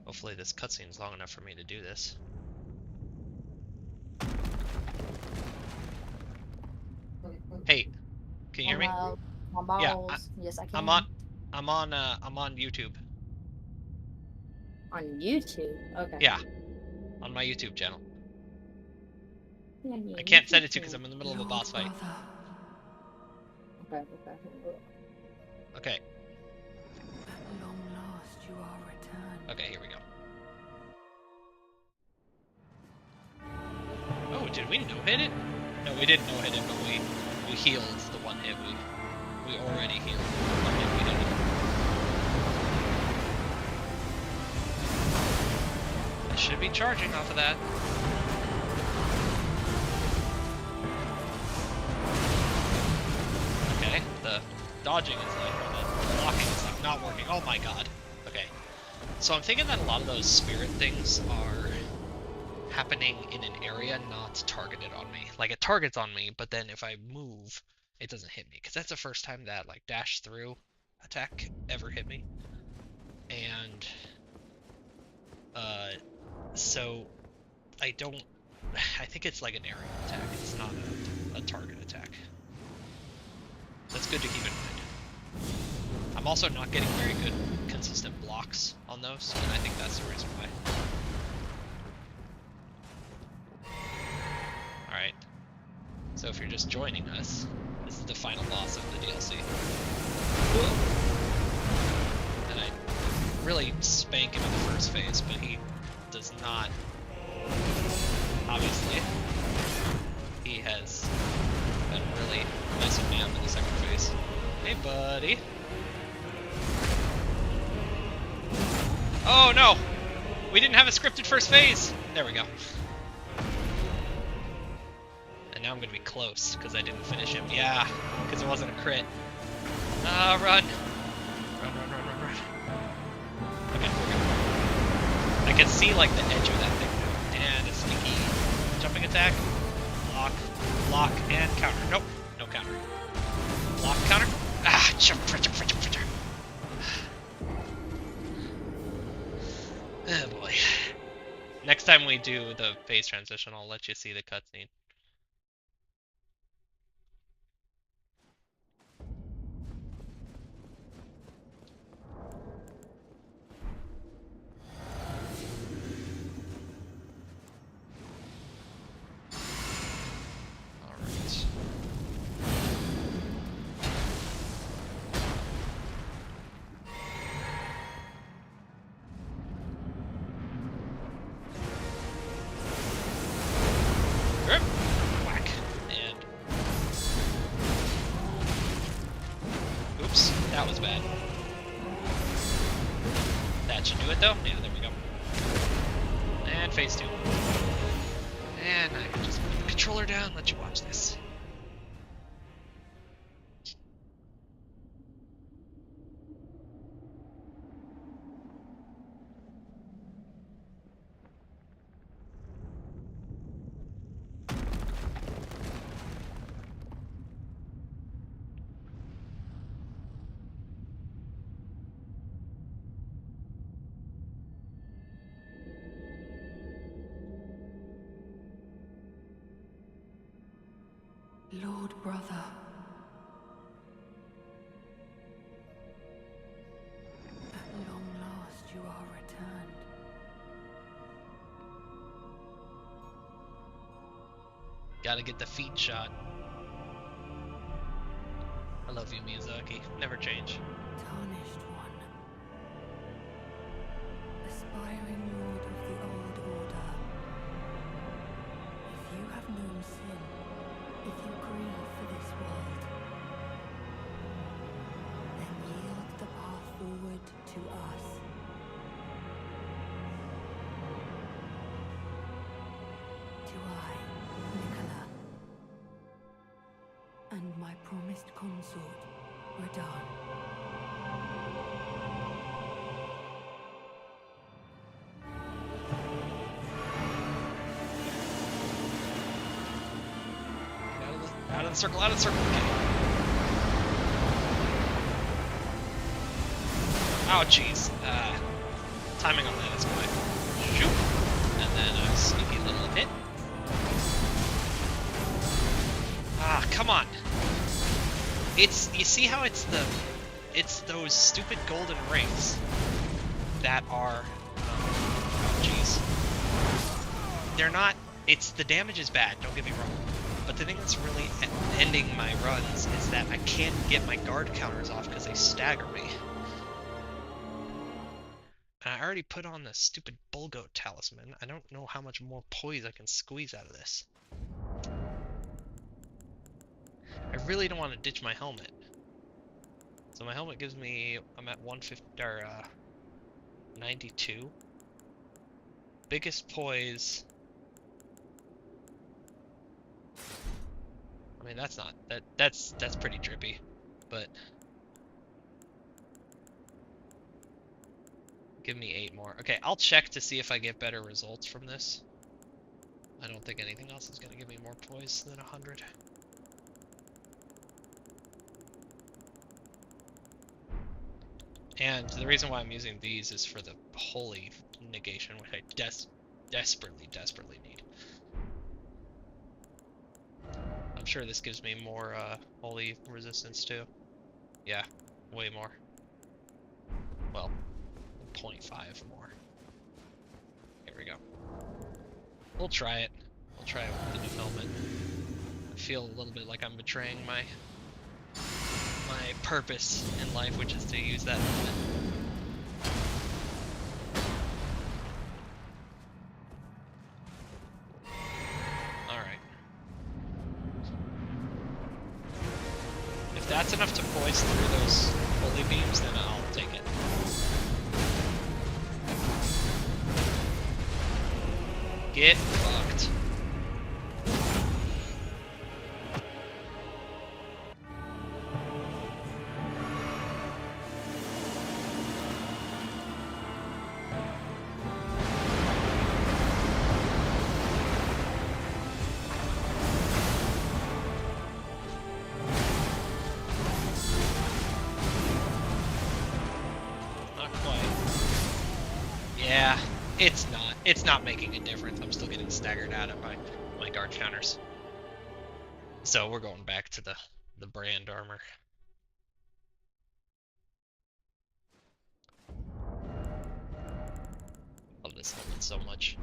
Hopefully this cutscene is long enough for me to do this. Hey, can you hear me? Yeah, Yes, I can. I'm on YouTube. On YouTube? Okay. Yeah, on my YouTube channel. Yeah, yeah, I can't send it to you because I'm in the middle of a boss fight. Okay. Okay. At long last you are returned. Okay, here we go. Oh, did we no-hit it? No, we didn't no-hit it, but we healed the one hit. We already healed the one hit we did. I should be charging off of that. Okay, the dodging is like, or the blocking is like not working. Oh my god. Okay. So I'm thinking that a lot of those spirit things are happening in an area not targeted on me. Like it targets on me, but then if I move, it doesn't hit me. Because that's the first time that like dash through attack ever hit me. And so I think it's like an area attack. It's not a target attack. That's good to keep in mind. I'm also not getting very good consistent blocks on those, and I think that's the reason why. Alright. So if you're just joining us, this is the final boss of the DLC. And I really spank him in the first phase, but he does not. Obviously, he has been really messing me up in the second phase. Hey, buddy. Oh no! We didn't have a scripted first phase! There we go. And now I'm gonna be close, because I didn't finish him. Yeah, because it wasn't a crit. Run! Run. Okay, we're good. I can see, like, the edge of that thing now. And a sneaky jumping attack. Block, and counter. Nope, no counter. Block, counter. Jump. Oh boy. Next time we do the phase transition, I'll let you see the cutscene. Alright. Whack. And... Oops, that was bad. That should do it though? Yeah, there we go. And phase 2. And I can just put the controller down and let you watch this. Lord brother. At long last you are returned. Gotta get the feet shot. I love you, Miyazaki. Never change. Tarnished one. Aspiring lord of the old order. If you have known sin, if you grieve for this world, then yield the path forward to us. To I, Nicola, and my promised consort, Radahn. Out of the circle, out of the circle. Okay. Oh, jeez. Timing on that is good. Shoot. And then a sneaky little hit. Ah, come on. It's, you see how it's those stupid golden rings that are, oh, jeez. They're not, the damage is bad, don't get me wrong. But the thing that's really ending my runs is that I can't get my guard counters off because they stagger me. And I already put on the stupid Bullgoat talisman. I don't know how much more poise I can squeeze out of this. I really don't want to ditch my helmet. So my helmet gives me, I'm at 150 or 92. Biggest poise. I mean, that's not that's pretty drippy, but give me 8 more. Okay, I'll check to see if I get better results from this. I don't think anything else is gonna give me more poise than 100. And the reason why I'm using these is for the holy negation, which I desperately need. I'm sure this gives me more holy resistance too. Yeah, way more. Well, 0.5 more. Here we go. We'll try it. We'll try it with the new helmet. I feel a little bit like I'm betraying my purpose in life, which is to use that helmet. If that's enough to poise through those holy beams, then I'll take it. Get fucked. Yeah, It's not. It's not making a difference. I'm still getting staggered out at my guard counters. So we're going back to the brand armor. Love this helmet so much.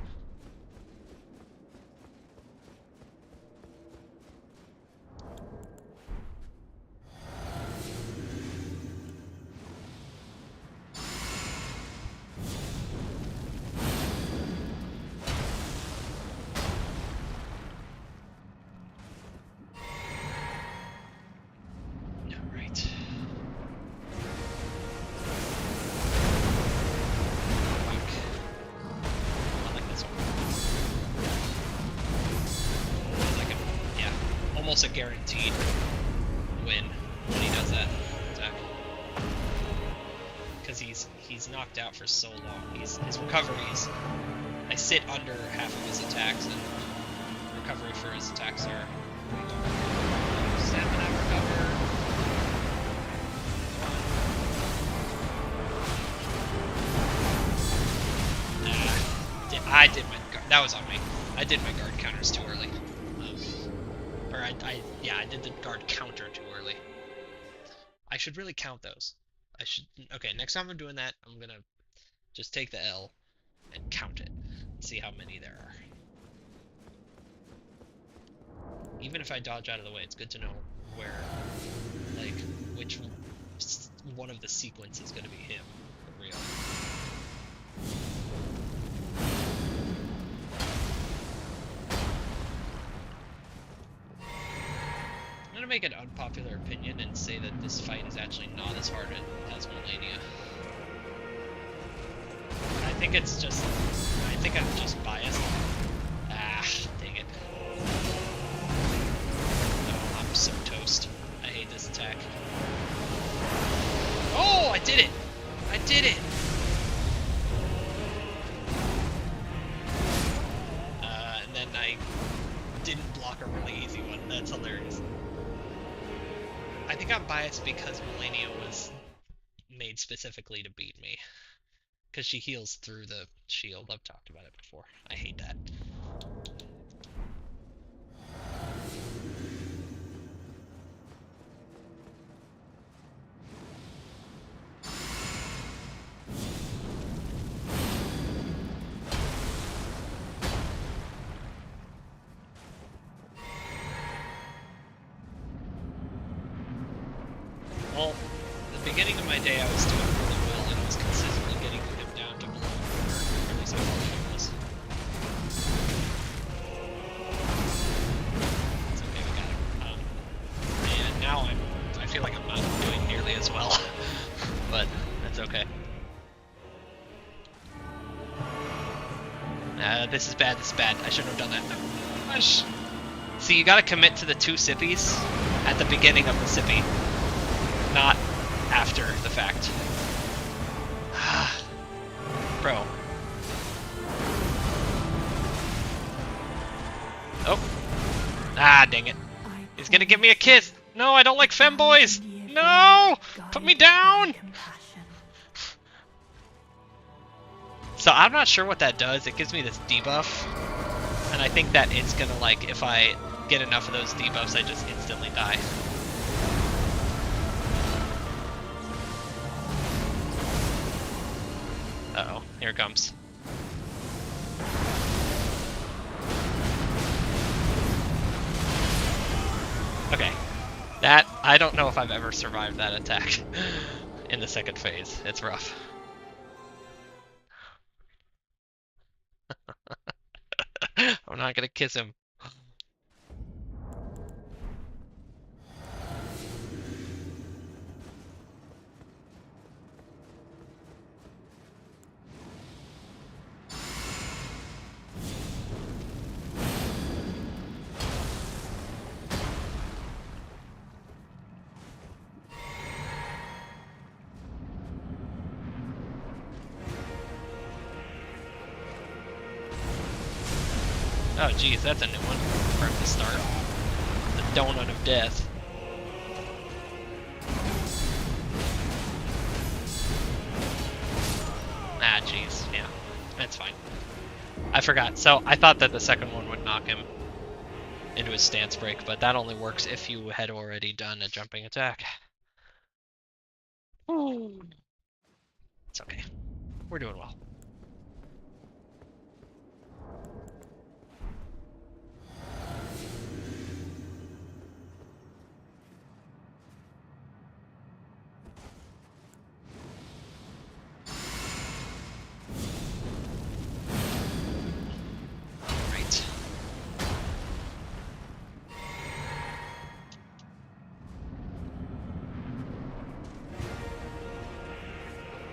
Yeah, right. I like this one. It's like almost a guaranteed win when he does that attack. Because he's knocked out for so long. His recoveries, I sit under half of his attacks, and recovery for his attacks are stamina recover. I did my guard. That was on me. I did my guard counters too early. I did the guard counter too early. I should really count those. I should. Okay, next time I'm doing that, I'm gonna just take the L and count it. And see how many there are. Even if I dodge out of the way, it's good to know where, like, which one of the sequence is gonna be him for real. I'm gonna make an unpopular opinion and say that this fight is actually not as hard as Melania. I think it's just, I think I'm just biased. Ah, dang it. Oh, I'm so toast. I hate this attack. Oh, I did it! I did it! And then I didn't block a really easy one. That's hilarious. I think I'm biased because Melania was made specifically to beat me. Because she heals through the shield. I've talked about it before. I hate that. Well, the beginning of my day I was doing really well and I was consistently getting him down to below quarter, or at least I thought he was. It's okay, we got him. And now I feel like I'm not doing nearly as well, but that's okay. This is bad, I shouldn't have done that. Gosh. See, you gotta commit to the 2 sippies at the beginning of the sippy. Not after the fact. Bro. Oh. Ah, dang it. He's gonna give me a kiss. No, I don't like femboys. No! Put me down! So I'm not sure what that does. It gives me this debuff. And I think that it's gonna, like, if I get enough of those debuffs, I just instantly die. Uh-oh, here it comes. Okay. That, I don't know if I've ever survived that attack in the second phase. It's rough. I'm not gonna kiss him. Oh geez, that's a new one from the start. The Donut of Death. Ah geez, yeah. That's fine. I forgot. So I thought that the second one would knock him into his stance break, but that only works if you had already done a jumping attack. Ooh. It's okay. We're doing well. Right.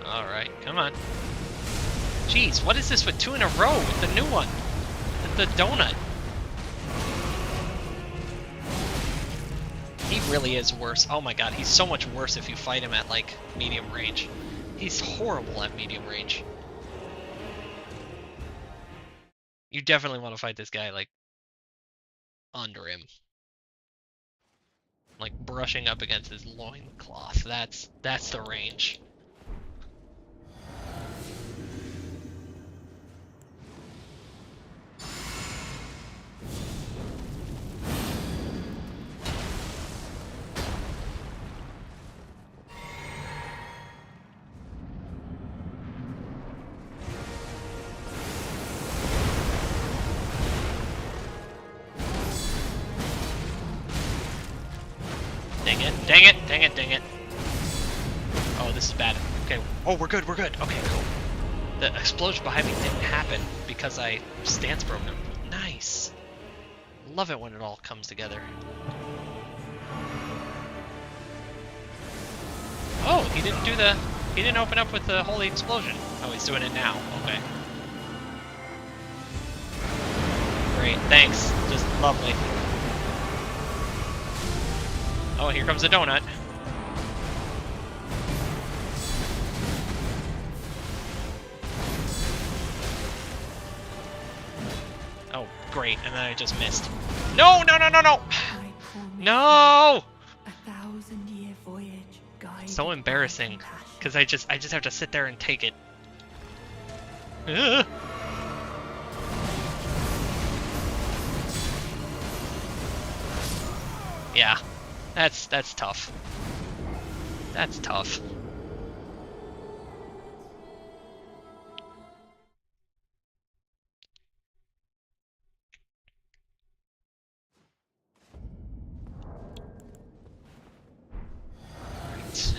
Alright, come on. Jeez, what is this with 2 in a row with the new one? The donut. He really is worse. Oh my god, he's so much worse if you fight him at, like, medium range. He's horrible at medium range. You definitely want to fight this guy, like, under him. Like, brushing up against his loincloth. That's the range. Dang it, dang it, dang it, dang it. Oh, this is bad. Okay, oh, we're good, okay, cool. The explosion behind me didn't happen because I stance broke him. Nice. Love it when it all comes together. Oh, he didn't open up with the holy explosion. Oh, he's doing it now, okay. Great, thanks, just lovely. Oh, here comes the donut. Oh, great, and then I just missed. No, no, no, no, no! No! A 1000-year voyage guided So embarrassing, by compassion. because I just have to sit there and take it. Ugh. Yeah, that's tough. That's tough. Right.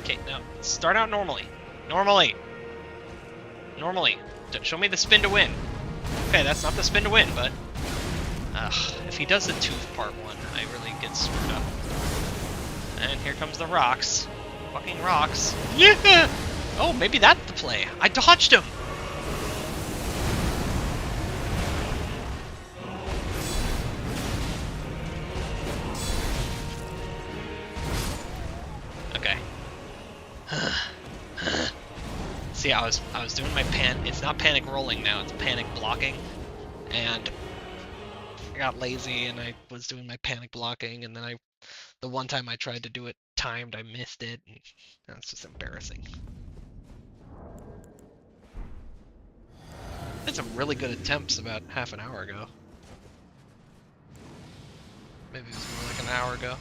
Okay, now start out normally. Normally. Show me the spin to win. Okay, that's not the spin to win, but if he does the tooth part one, I really get screwed up. And here comes the rocks. Fucking rocks. Yeah! Oh, maybe that's the play. I dodged him! Okay. See, I was doing my it's not panic rolling now, it's panic blocking. And I got lazy and I was doing my panic blocking, and then the one time I tried to do it timed, I missed it, and that's just embarrassing. I had some really good attempts about half an hour ago. Maybe it was more like an hour ago.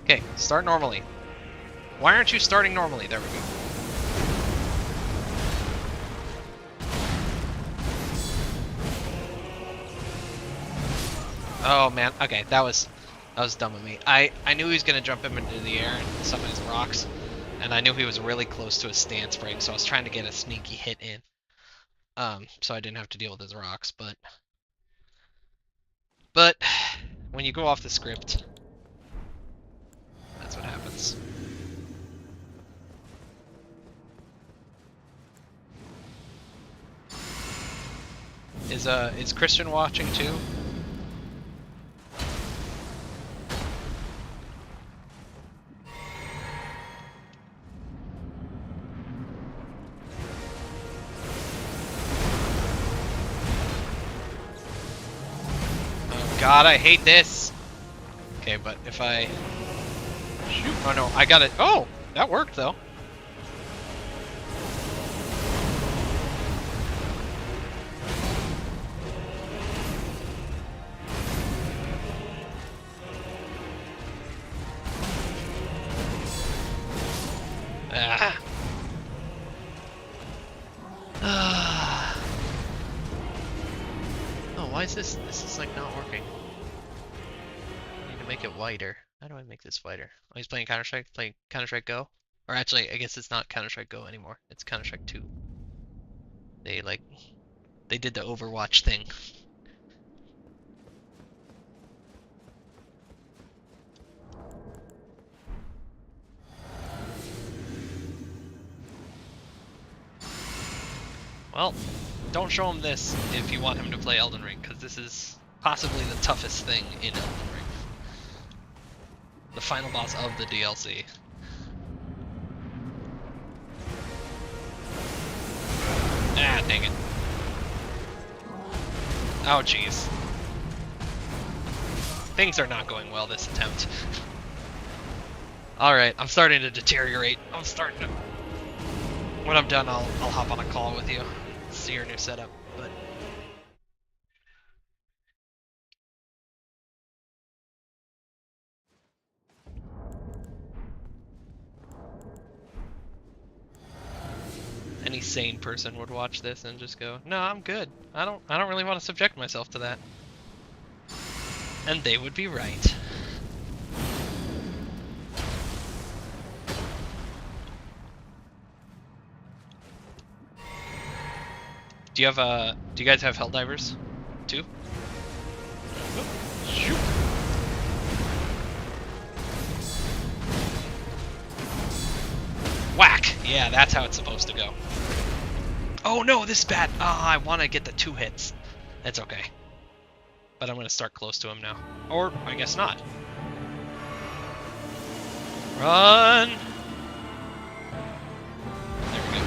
Okay, start normally. Why aren't you starting normally? There we go. Oh man, okay, that was dumb of me. I knew he was gonna jump him into the air and summon his rocks, and I knew he was really close to a stance break, so I was trying to get a sneaky hit in. So I didn't have to deal with his rocks, but when you go off the script, that's what happens. Is Christian watching too? Oh God, I hate this. Okay, but if I shoot, oh no, I got it. Oh, that worked though. Ah. Oh, why is this? This is like not working. I need to make it wider. How do I make this wider? Oh, he's playing Counter-Strike, playing Counter-Strike Go? Or actually, I guess it's not Counter-Strike Go anymore. It's Counter-Strike 2. They did the Overwatch thing. Well, don't show him this if you want him to play Elden Ring, because this is possibly the toughest thing in Elden Ring. The final boss of the DLC. Ah, dang it. Oh, jeez. Things are not going well this attempt. Alright, I'm starting to deteriorate. I'm starting to... When I'm done, I'll hop on a call with you. See your new setup, but... Any sane person would watch this and just go, "No, I'm good. I don't really want to subject myself to that." And they would be right. Do you guys have Helldivers too? Shoot. Whack! Yeah, that's how it's supposed to go. Oh no, this is bad. Ah, I want to get the 2 hits. That's okay. But I'm going to start close to him now. Or, I guess not. Run! There we go.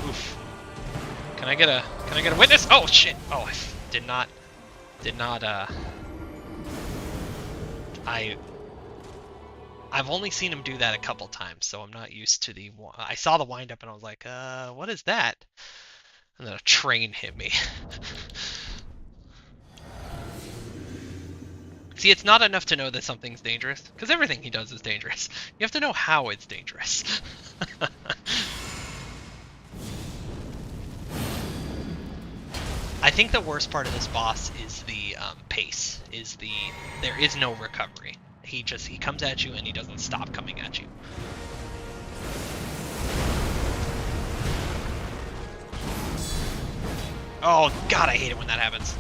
Oof. Can I get a witness? Oh shit! Oh, I did not, I've only seen him do that a couple times, so I'm not used to the... I saw the wind-up and I was like, what is that? And then a train hit me. See, it's not enough to know that something's dangerous, because everything he does is dangerous. You have to know how it's dangerous. I think the worst part of this boss is the pace. There is no recovery. He comes at you and he doesn't stop coming at you. Oh god, I hate it when that happens.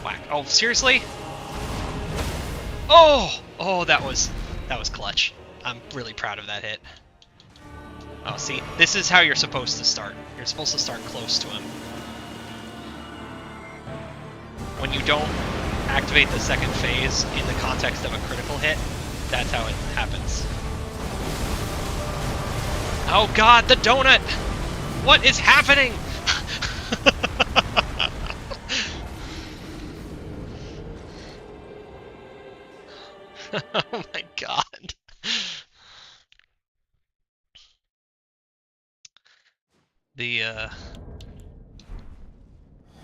Whack. Oh, seriously? Oh, that was clutch. I'm really proud of that hit. Oh, see, this is how you're supposed to start. You're supposed to start close to him. When you don't activate the second phase in the context of a critical hit, that's how it happens. Oh god, the donut! What is happening? Oh my god. The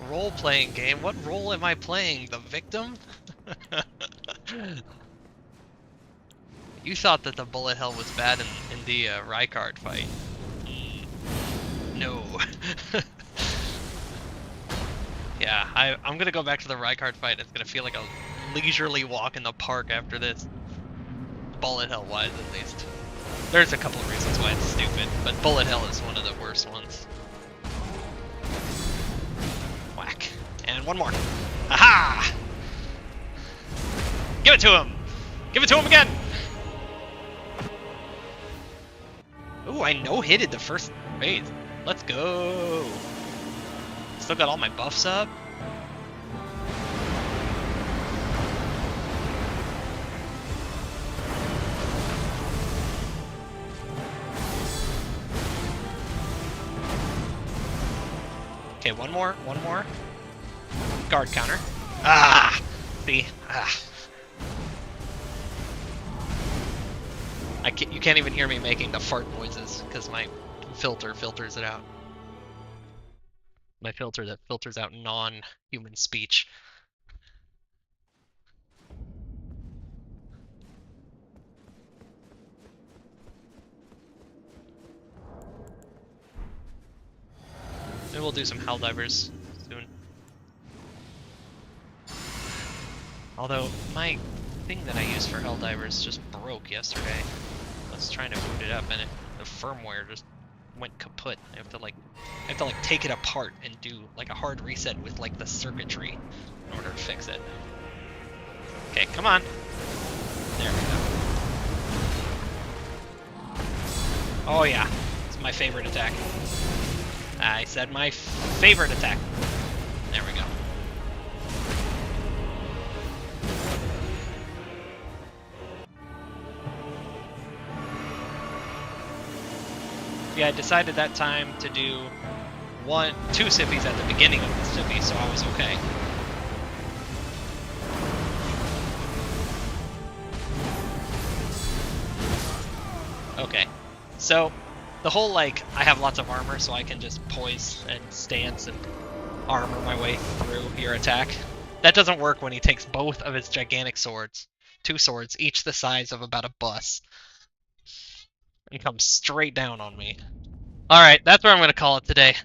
role-playing game. What role am I playing? The victim? You thought that the bullet hell was bad in the Rykard fight. No. Yeah, I'm gonna go back to the Rykard fight. It's gonna feel like a leisurely walk in the park after this. Bullet hell wise, at least. There's a couple of reasons why it's stupid, but bullet hell is one of the worst ones. Whack. one more. Aha! Give it to him! Give it to him again! Ooh, I no-hitted the first phase. Let's go! Still got all my buffs up. Okay, one more. Guard counter. Ah! See? Ah. You can't even hear me making the fart noises, because my filter filters it out. My filter that filters out non-human speech. Maybe we'll do some Helldivers soon. Although, my thing that I use for Helldivers just broke yesterday. I was trying to boot it up and the firmware just went kaput. I have to like take it apart and do like a hard reset with like the circuitry in order to fix it. Okay, come on. There we go. Oh yeah, it's my favorite attack. I said my favorite attack. There we go. Yeah, I decided that time to do 2 sippies at the beginning of the sippy, so I was okay. Okay, so the whole like I have lots of armor, so I can just poise and stance and armor my way through your attack. That doesn't work when he takes both of his gigantic swords, 2 swords, each the size of about a bus, and comes straight down on me. All right, that's where I'm gonna call it today.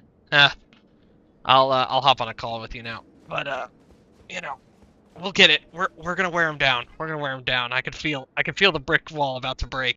I'll hop on a call with you now, but you know, we'll get it. We're gonna wear him down. We're gonna wear him down. I can feel the brick wall about to break.